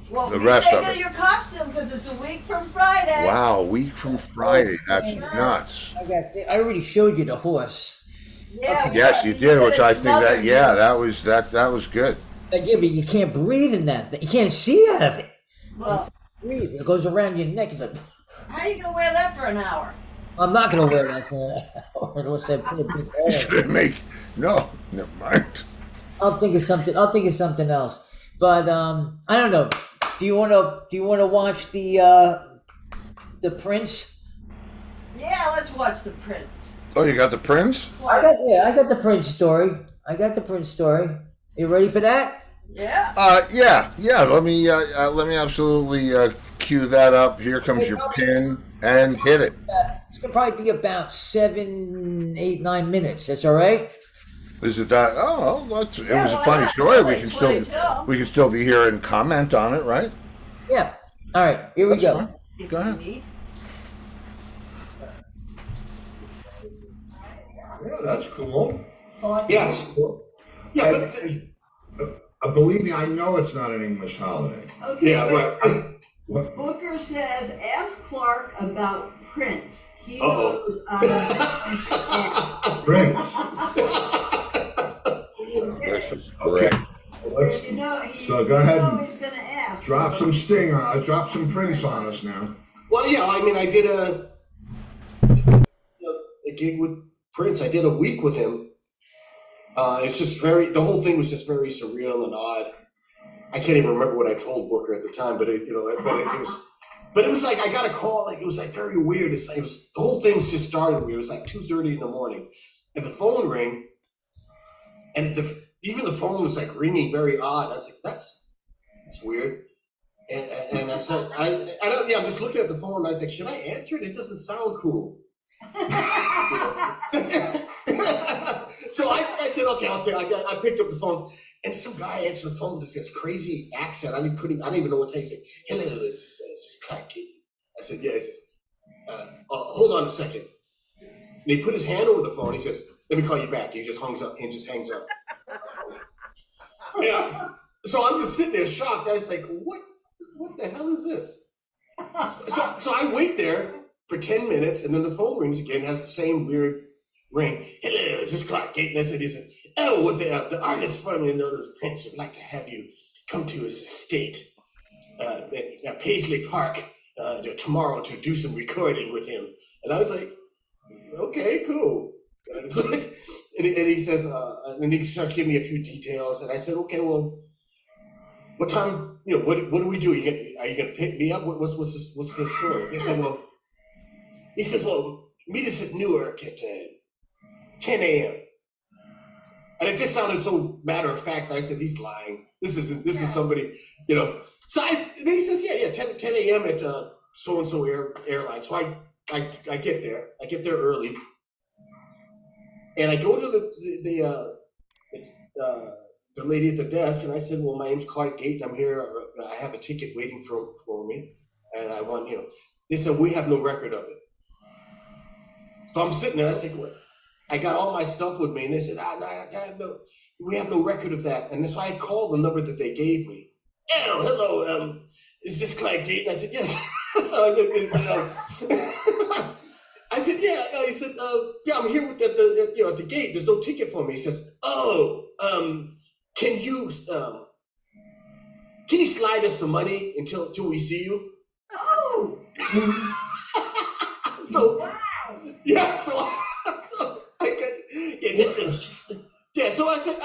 Well, The be rest of thinking it. your costume because it's a week from Friday. wow, a week from Friday. That's nuts. I already showed you the horse. Yeah, Yes, you did, said which it I think smothered you. that was good. Yeah, but you can't breathe in that thing. You can't see out of it. Well, Breathe. It goes around your neck. It's like, how are you gonna wear that for an hour? I'm not gonna wear that for an hour unless I put a big hole in it. Gonna no, never mind. I'll think of something else. But I don't know. Do you wanna watch the Prince? Yeah, let's watch the Prince. Oh, you got the Prince? I got the Prince story. You ready for that? Yeah. Yeah. Let me absolutely cue that up. Here comes your pin and hit it. It's gonna probably be about 7, 8, 9 minutes. That's all right. Is it that? Oh, well, it was a why funny not? story. Tell We it, can tell it, still tell. we can still be here and comment on it, right? Yeah. All right. Here we That's go. fine. If Go you ahead. need. Yeah, that's cool. Yes. Yeah, but Believe me, I know it's not an English holiday. Okay. yeah, wait. right. What? Booker says, ask Clark about Prince. He Uh-oh. knows I'm Prince. This is great. You know, So go ahead and he's gonna ask. drop some sting on, drop some Prince on us now. Well, yeah, I mean, I did a gig with Prince. I did a week with him. It's just the whole thing was just very surreal and odd. I can't even remember what I told Booker at the time, but it was like I got a call, like it was like very weird. The whole thing's just started weird. It was like 2:30 in the morning, and the phone rang, and even the phone was like ringing very odd. I was like, that's weird. And I said, I'm just looking at the phone. And I was like, should I answer it? It doesn't sound cool. So I said, okay, I'll take. I picked up the phone, and some guy answered the phone with this crazy accent. I didn't even know what he said. Hello, is this Clark? I said, yes. Hold on a second. And he put his hand over the phone. He says, let me call you back. He just hangs up. Yeah. So I'm just sitting there shocked. I was like, what the hell is this? So I wait there for 10 minutes, and then the phone rings again, has the same weird ring. Hello, is this Clark Gate? And I said, he said, oh, well, the artist formerly known as Prince would like to have you come to his estate, at Paisley Park, tomorrow to do some recording with him. And I was like, okay, cool. And he says, and he starts giving me a few details, and I said, okay, well, what time? What do we do? Are you gonna pick me up? What's the story? He said, well, meet us at Newark at 10 a.m. And it just sounded so matter of fact that I said, he's lying. This is somebody, So then he says, yeah, 10 a.m. at so and so airline. So I get there. I get there early, and I go to the lady at the desk, and I said, well, my name's Clark Gate, and I'm here. I have a ticket waiting for me, and I want, They said, we have no record of it. So I'm sitting there, I said, what? I got all my stuff with me, and they said, no, we have no record of that. And so I called the number that they gave me. Oh, hello, is this Clark Gate? And I said, yes. So I said, yeah. He said, yeah, I'm here with at the gate. There's no ticket for me. He says, oh, can you slide us the money until we see you? Oh. So Wow. yeah, so I got So I said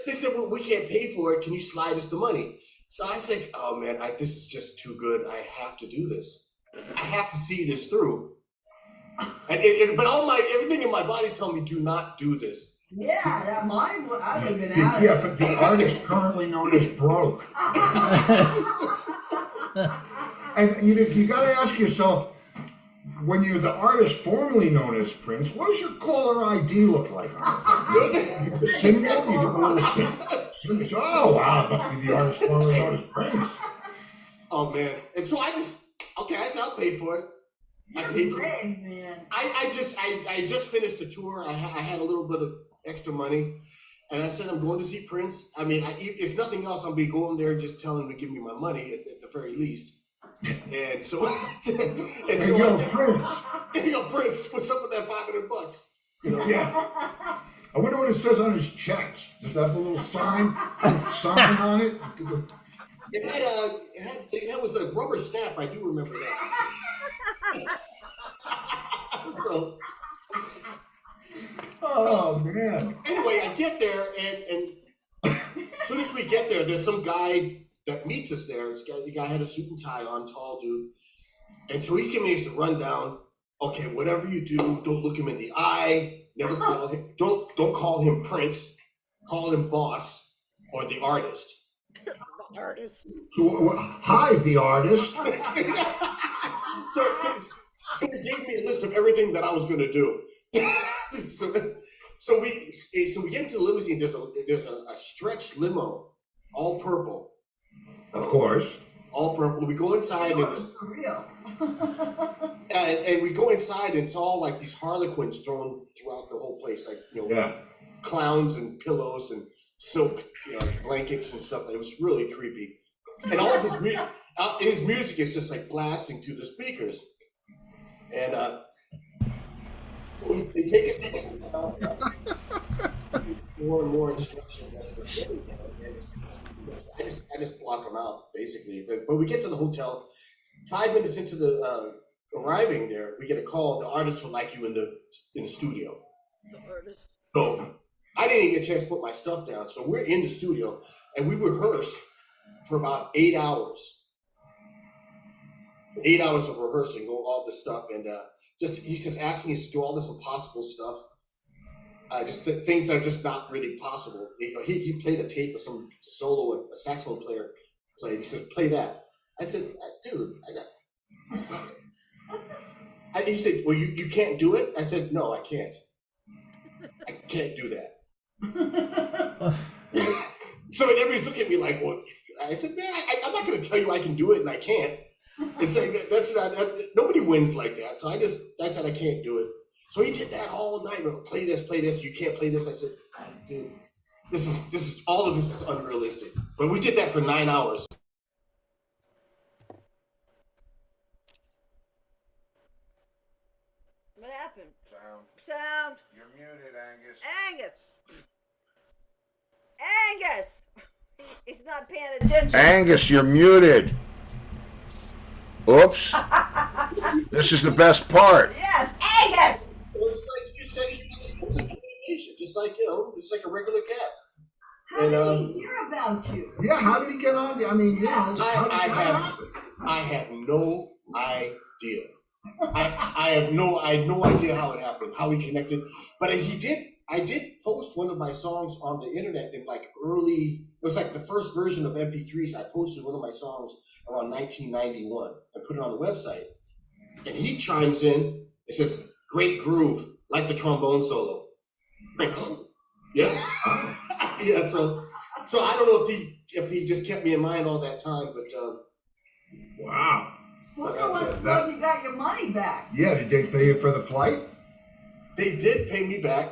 they said, well, we can't pay for it. Can you slide us the money? So I said, oh man, this is just too good. I have to do this. I have to see this through. But everything in my body's telling me, do not do this. Yeah, that mine. I would have been out. Yeah, but the artist currently known as broke. And you got to ask yourself, when you're the artist formerly known as Prince, what does your caller ID look like on the phone? Symbol? You get a little symbol. Oh wow, that must be the artist formerly known as Prince. Oh man! And so I said I'll pay for it. I paid for it. Man. I just finished the tour. I had a little bit of extra money, and I said I'm going to see Prince. I mean, if nothing else, I'll be going there just telling him to give me my money at the very least. And so, Prince, what's up with that $500? Yeah. I wonder what it says on his checks. Does that have a little sign on it? It was a rubber stamp. I do remember that. So. Oh man. Anyway, I get there, and as soon as we get there, there's some guy that meets us there, the guy had a suit and tie on, tall dude. And so he's giving us a rundown. Okay, whatever you do, don't look him in the eye. Never call him. Don't call him Prince. Call him boss or the artist. So, hi, the artist. So he gave me a list of everything that I was going to do. so we get into the limousine. There's a stretch limo, all purple. Of course. All purple. We go inside and For real. and we go inside and it's all like these harlequins thrown throughout the whole place, like clowns and pillows and silk blankets and stuff. It was really creepy. And all of his music is just like blasting through the speakers. And they take us to the hotel. More and more instructions as we're getting there. I just block them out basically. But we get to the hotel. 5 minutes into the arriving there, we get a call. The artist would like you in the studio. The artist. So I didn't even get a chance to put my stuff down. So we're in the studio and we rehearsed for about 8 hours. 8 hours of rehearsing, all this stuff, and he's just asking us to do all this impossible stuff. Things that are just not really possible. He played a tape of some solo a saxophone player played. He said, "Play that." I said, "Dude, he said, "Well, you can't do it." I said, "No, I can't. I can't do that." So everybody's looking at me like, "Well," I said, "Man, I'm not going to tell you I can do it and I can't." It's like that's not nobody wins like that. So I said I can't do it. So he did that all night. Play this. You can't play this. I said, "Dude, this is all of this is unrealistic." But we did that for 9 hours. What happened? Sound. You're muted, Angus. Angus! He's not paying attention. Angus, you're muted. Oops. This is the best part. Yes, Angus! Well, it's like you said, communication, just like a regular cat. How did he hear about you? Yeah, how did he get on? I mean, I have no idea. I had no idea how it happened, how we connected. But I did post one of my songs on the internet in like it was like the first version of MP3s. I posted one of my songs around 1991 and put it on the website. And he chimes in, it says, "Great groove, like the trombone solo." Thanks. Yeah. Yeah, so I don't know if he just kept me in mind all that time, but Wow. Well, suppose you got your money back. Yeah, did they pay you for the flight? they did pay me back.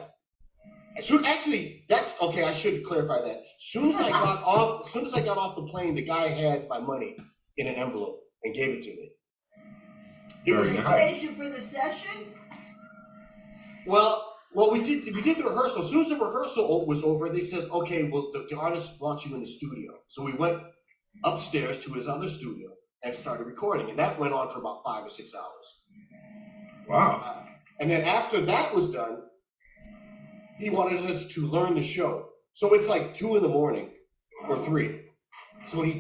So actually, that's okay. I should clarify that. As soon as I got off the plane, the guy had my money in an envelope and gave it to me. It was Paid you for the session? well, we did the rehearsal. As soon as the rehearsal was over, they said, "Okay, well, the artist wants you in the studio." So we went upstairs to his other studio and started recording, and that went on for about 5 or 6 hours. Wow. And then after that was done, he wanted us to learn the show. So it's like 2 in the morning or 3. So he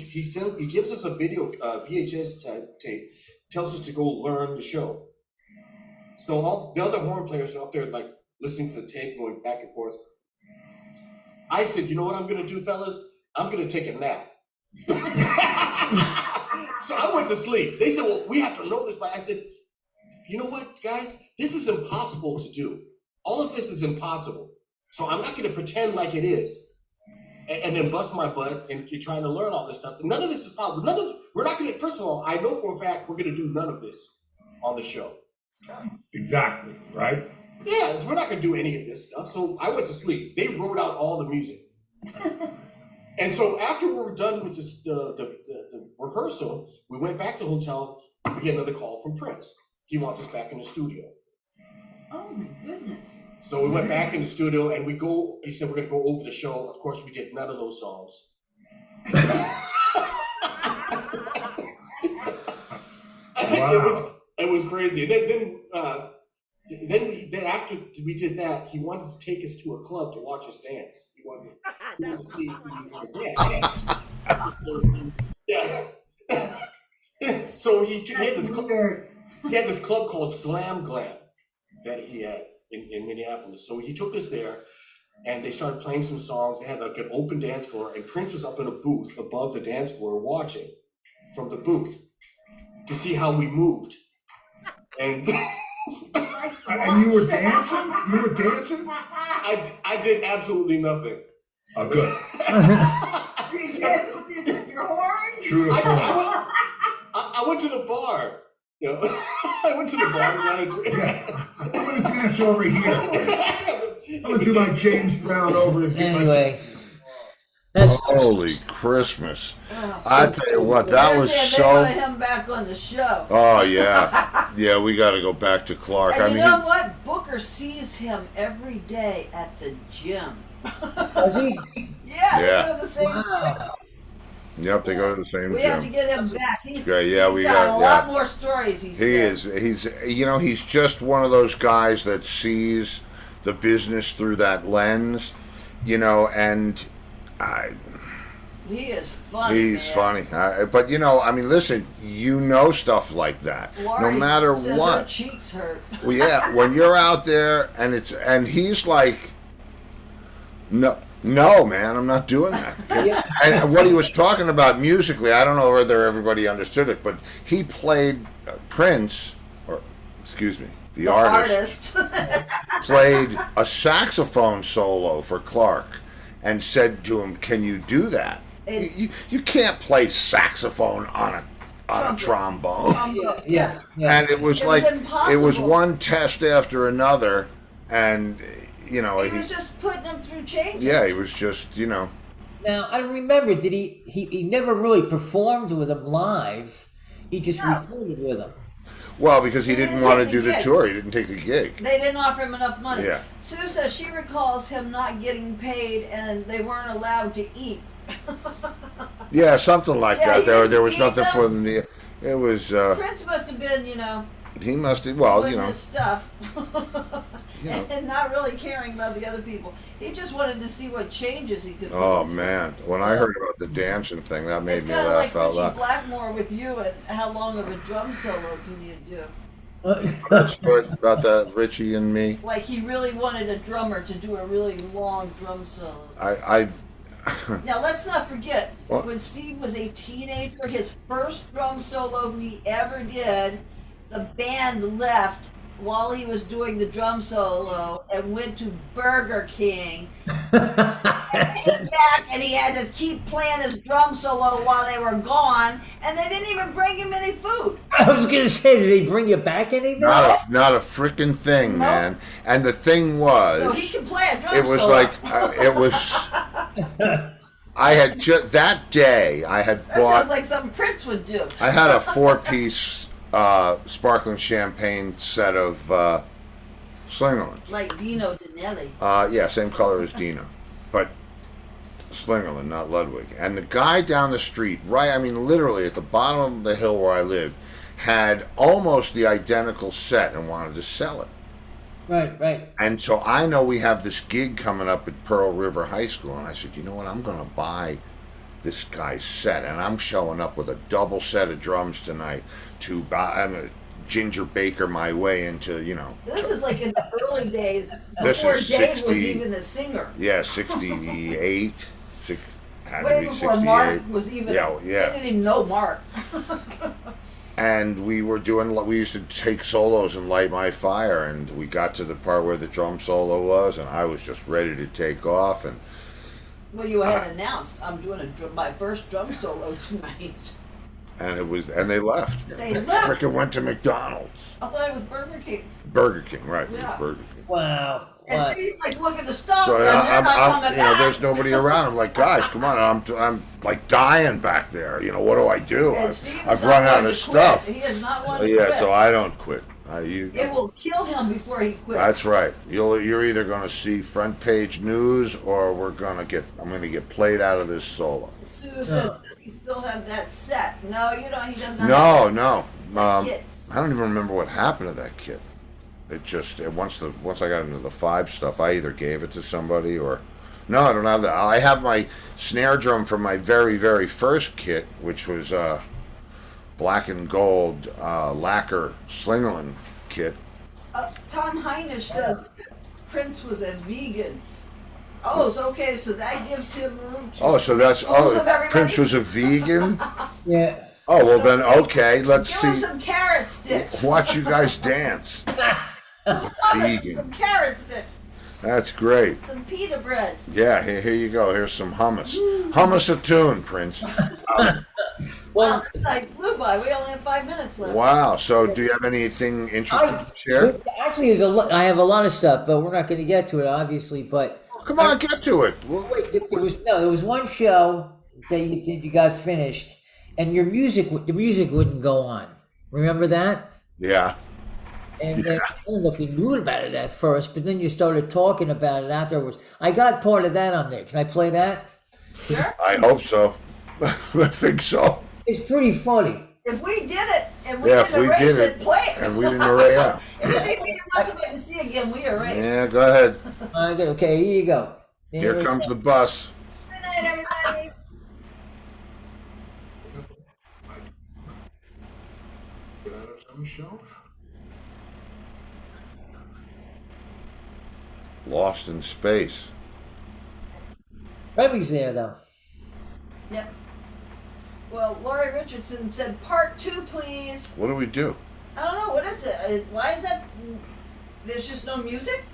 gives us a video VHS tape, tells us to go learn the show. So all the other horn players are up there like listening to the tape, going back and forth. I said, "You know what I'm gonna do, fellas? I'm gonna take a nap." So I went to sleep. They said, "Well, we have to know this by." I said, "You know what, guys? This is impossible to do. All of this is impossible. So I'm not going to pretend like it is, and then bust my butt and you're trying to learn all this stuff. None of this is possible. We're not going to. First of all, I know for a fact we're going to do none of this on the show. Exactly, right? Yeah, we're not going to do any of this stuff." So I went to sleep. They wrote out all the music. And so after we were done with the rehearsal, we went back to the hotel. We get another call from Prince. He wants us back in the studio. Oh my goodness. So we went back in the studio and he said, "We're going to go over the show." Of course, we did none of those songs. Wow. It was crazy. And then then after we did that, he wanted to take us to a club to watch us dance. He wanted to see if we knew how to dance. Yeah. So he had this club called Slam Glam that he had in Minneapolis. So he took us there, and they started playing some songs. They had like an open dance floor, and Prince was up in a booth above the dance floor watching from the booth to see how we moved. And And you were dancing? You were dancing? I did absolutely nothing. Oh, good. You guys with your horns? True to form. I went to the bar. You know, I went to the bar and got a drink. I'm going to dance over here. I'm going to do my James Brown over here. Anyway, that's Holy Christmas. I tell you what, that was They so... wanted him back on the show. Oh, yeah. Yeah, we got to go back to Clark. And I you mean, know what? Booker sees him every day at the gym. was he? Yeah, they Yeah. go to the same Wow. Yep, they go to the same We have to gym. get him back. He's Yeah, he's we got got- a yeah. lot more stories. He's just one of those guys that sees the business through that lens, and He is funny. he's man. funny. But listen, stuff like that. No Laurie matter says Her what. cheeks hurt. Well, yeah, when you're out there and he's like, no, man, I'm not doing that. And what he was talking about musically, I don't know whether everybody understood it, but he played Prince, the artist, played a saxophone solo for Clark and said to him, "Can you do that? You can't play saxophone on a trombone." Yeah. And it was It like was it was impossible. one test after another, and He was just putting him through changes. yeah, he was just Now I remember, did he never really performed with him live? He just No. recorded with him. well because he He didn't didn't want to take do the the gig. tour. He didn't take the gig. They didn't offer him enough money. Yeah. Sue says she recalls him not getting paid and they weren't allowed to eat. Yeah, something like Yeah, that. he There didn't was feed nothing them. for them. It was Prince must have been, he must have. Well, doing his stuff You know. and not really caring about the other people. He just wanted to see what changes he could put Oh into. man, when I heard about the dancing thing, that made It's me kind of laugh like out Richie loud. Blackmore with you and how long of a drum solo can you do? About that Richie and me. Like he really wanted a drummer to do a really long drum solo. I Now let's not forget, What? when Steve was a teenager, his first drum solo he ever did, the band left while he was doing the drum solo and went to Burger King. And came back and he had to keep playing his drum solo while they were gone, and they didn't even bring him any food. I was gonna say, did they bring you back anything? not a freaking thing, No. man. And the thing was, So he can play a drum it was solo. like it was. I had just that day. I had That sounds bought. like something Prince would do. I had a 4-piece sparkling champagne set of Slingerlands. Like Dino Danelli. Yeah, same color as Dino, but Slingerland, not Ludwig. And the guy down the street, literally at the bottom of the hill where I lived, had almost the identical set and wanted to sell it. Right. And so I know we have this gig coming up at Pearl River High School, and I said, you know what, I'm going to buy this guy's set, and I'm showing up with a double set of drums tonight to buy. I'm a Ginger Baker my way into, This is like in the early days, This before is Dave 60 was even the singer. yeah, 68, had to Way be before 68. Mark was even. Yeah. They didn't even know Mark. And we used to take solos and light my fire, and we got to the part where the drum solo was, and I was just ready to take off, and Well, you had announced, I'm doing my first drum solo tonight. and they left. They left? Frickin' went to McDonald's. I thought it was Burger King. Burger King, right, it was Yeah. Burger King. Wow. And What? Steve's like, look at the stuff, So and they're I'm not coming back. there's nobody around. I'm like, guys, come on, I'm like dying back there. What do I do? And Steve is I've not run out wanting of to stuff. Quit. He is not wanting to Yeah, quit. so I don't quit. It will kill him before he quits. That's right. You're either going to see front page news, or I'm going to get played out of this solo. Sue says, does he still have that set? No, he does not. No, have no. that kit. I don't even remember what happened to that kid. it just once I got into the 5 stuff, I either gave it to somebody or no, I don't have that. I have my snare drum from my very very first kit, which was black and gold lacquer Slingerland kit. Tom Heinisch says Prince was a vegan. Oh, so okay, so that gives him room to. Oh, so that's Most of everybody- Prince was a vegan. Yeah. Oh well, then okay. Let's Give him see. some carrot sticks. Watch you guys dance. Vegan. Some carrot sticks. That's great. Some pita bread. Yeah, here you go. Here's some hummus. Hummus a tune, Prince. Well, this night flew by. We only have 5 minutes left. Wow. So, do you have anything interesting to share? Actually, I have a lot of stuff, but we're not going to get to it, obviously. But Come on, get to it. wait, there was one show that you did, you got finished, and the music wouldn't go on. Remember that? Yeah. And then, I don't know if you knew about it at first, but then you started talking about it afterwards. I got part of that on there. Can I play that? Sure. I hope so. I think so. It's pretty funny. If we did it and we Yeah, if didn't we erase did it, it, play it. and we didn't erase it. If we didn't want somebody to see again, we erase. Yeah, go ahead. Okay, here you go. Here comes the bus. Good night, everybody. Get out of some show. Lost in space. Remy's there, though. Yep. Well, Laurie Richardson said part 2, please. What do we do? I don't know. What is it? Why is that? There's just no music?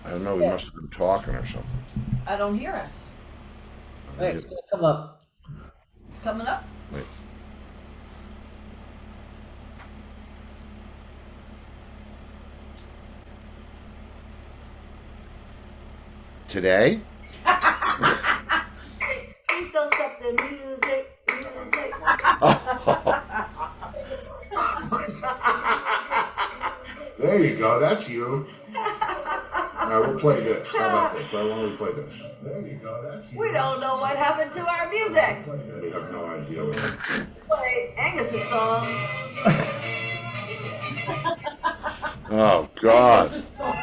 I don't know. We must have been talking or something. I don't hear us. Wait, it's going to come up. It's coming up. Wait. Today? Please don't stop the music. There you go. That's you. Now we'll play this. How about this? Why don't we play this? There you go. That's you. We don't know what happened to our music. We have no idea. Play Angus's song. Oh God. Angus's song.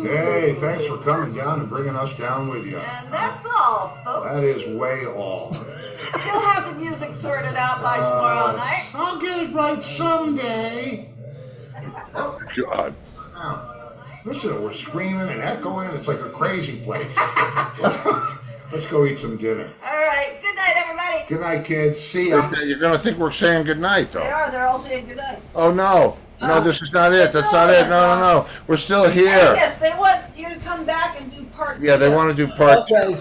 Hey, thanks for coming down and bringing us down with you. And that's all, folks. That is way all. You'll have the music sorted out by tomorrow night. I'll get it right someday. Oh God. Listen, we're screaming and echoing. It's like a crazy place. Let's go eat some dinner. All right. Good night, everybody. Good night, kids. See ya. You're gonna think we're saying good night, They though. are. They're all saying good night. Oh no. No, this is not it. It's That's not it. No, no, no. We're still here. Yes, they want you to come back and do part 2. Yeah, they want to do part 2.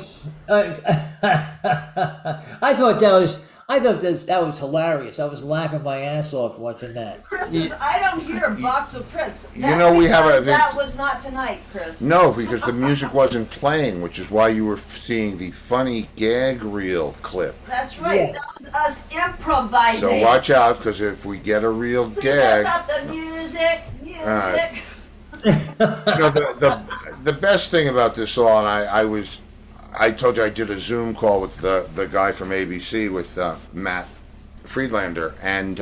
Okay. I thought that was hilarious. I was laughing my ass off watching that. Chris says, I don't hear a box of Prince. You know, we have because a- that was not tonight, Chris. No, because the music wasn't playing, which is why you were seeing the funny gag reel clip. That's right. Yes. That was us improvising. So watch out, because if we get a real Please don't gag, stop the music. Music. right. you know, the best thing about this all, and I told you I did a Zoom call with the guy from ABC with Matt Friedlander, and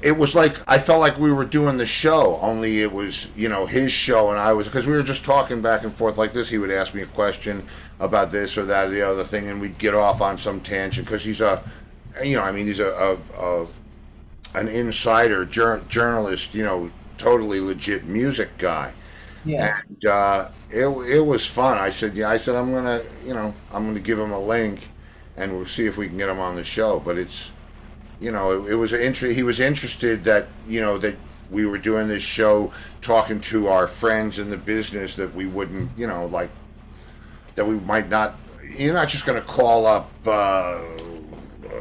it was like I felt like we were doing the show, only it was his show, and I was, because we were just talking back and forth like this. He would ask me a question about this or that or the other thing, and we'd get off on some tangent because he's he's an insider journalist, totally legit music guy. Yeah. And it was fun. I said I'm gonna give him a link, and we'll see if we can get him on the show. But it's, it was he was interested that that we were doing this show, talking to our friends in the business that we wouldn't, that we might not. You're not just gonna call up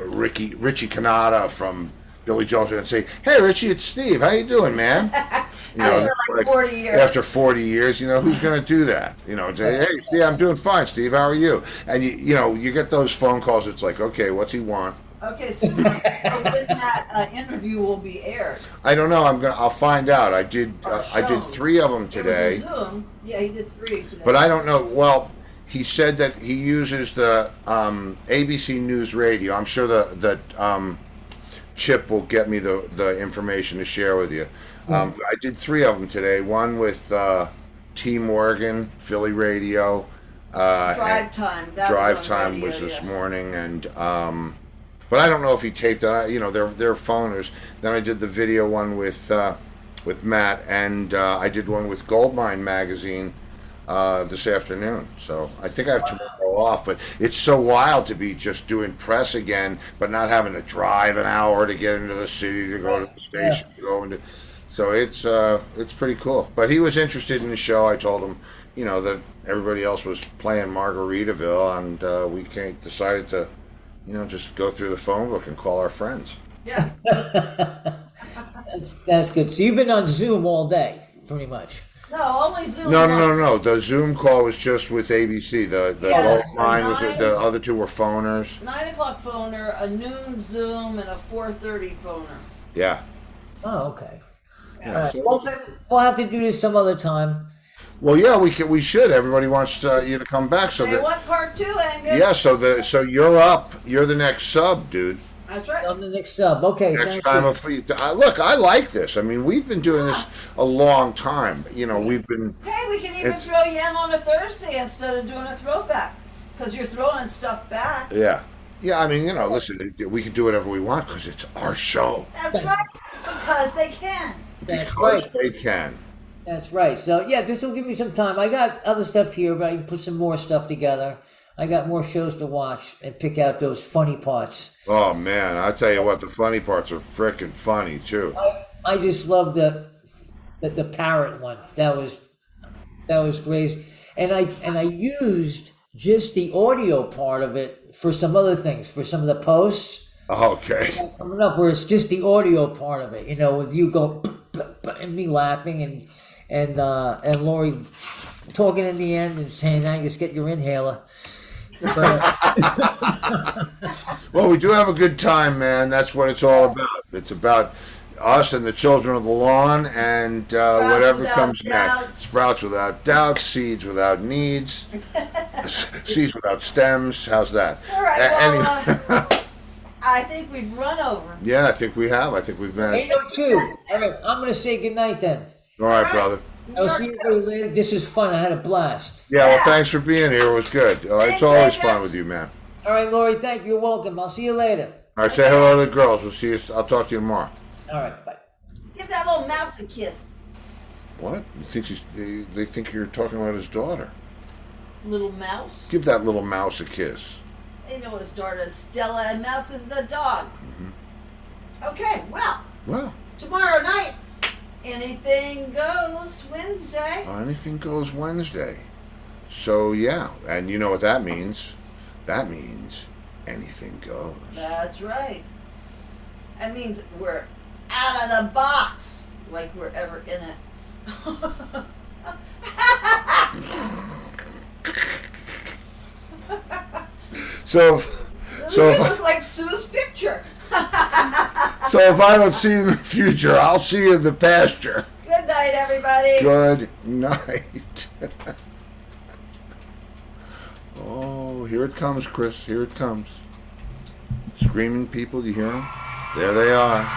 Richie Canada from Billy Joel and say, "Hey, Richie, it's Steve. How you doing, man?" After like 40 years. After 40 years, who's going to do that? Say, "Hey, Steve, I'm doing fine. Steve, how are you?" And you get those phone calls. It's like, okay, what's he want? Okay, so when that interview will be aired? I don't know. I'll find out. I did 3 of them today. It was a Zoom. Yeah, he did 3 today. But I don't know. Well, he said that he uses the ABC News Radio. I'm sure that Chip will get me the information to share with you. I did 3 of them today. One with T. Morgan, Philly Radio. Drive time. That Drive was on time radio, was this yeah. morning, and but I don't know if he taped it. You know, they're phoners. Then I did the video one with Matt, and I did one with Goldmine Magazine this afternoon. So I think I have tomorrow off, but it's so wild to be just doing press again, but not having to drive an hour to get into the city to go to the station to go into. So it's pretty cool. But he was interested in the show. I told him, you know, that everybody else was playing Margaritaville, and we decided to, you know, just go through the phone book and call our friends. Yeah. That's good. So you've been on Zoom all day, pretty much. No, only Zoom. No. The Zoom call was just with ABC. The Yeah, gold line was with, the other 2 were phoners. 9 o'clock phoner, a noon Zoom, and a 4:30 phoner. Yeah. Oh, okay. Yeah, so- Well, then we'll have to do this some other time. Well, yeah, we should. Everybody wants you to come back. So They want part 2, Angus. yeah. So you're up. You're the next sub, dude. That's right. On the next sub. Okay, Next sounds time, good. look, I like this. I mean, we've been doing this a long time. You know, we've been. Hey, we can even It's- throw you in on a Thursday instead of doing a throwback. Because you're throwing stuff back. Yeah. Yeah, I mean, you know, listen, we can do whatever we want because it's our show. That's right. Because they can. That's Because right. they can. That's right. So yeah, this will give me some time. I got other stuff here, but I can put some more stuff together. I got more shows to watch and pick out those funny parts. Oh, man, I tell you what, the funny parts are frickin' funny, too. I just love the parrot one. That was great. And I used just the audio part of it for some other things, for some of the posts Okay. coming up where it's just the audio part of it, you know, with you go and me laughing and Lori talking in the end and saying, Angus, get your inhaler. But, Well, we do have a good time, man. That's what it's all about. It's about us and the children of the lawn and whatever without comes doubts. next. Sprouts without doubts, seeds without needs, seeds without stems. How's that? All right, Any- I think we've run over. yeah, I think we have. I think we've managed. 8:02. All right, I'm going to say goodnight then. All right, brother. I'll see you later. This is fun. I had a blast. Yeah, well, Yeah. thanks for being here. It was good. It's Thanks, always Angus. fun with you, man. All right, Lori, thank you. You're welcome. I'll see you later. All right, say hello to the girls. We'll see you. I'll talk to you tomorrow. All right, bye. Give that little mouse a kiss. What? You think they think you're talking about his daughter? Little mouse. Give that little mouse a kiss. They know his daughter is Stella and Mouse is the dog. Mm-hmm. Okay, well, Well, tomorrow night, anything goes Wednesday. anything goes Wednesday. So yeah, and you know what that means? That means anything goes. That's right. That means we're out of the box, like we're ever in it. So, so It if was like Sue's picture. so if I don't see you in the future, I'll see you in the pasture. Good night, everybody. Good night. Oh, here it comes, Chris. Here it comes. Screaming people, do you hear them? There they are.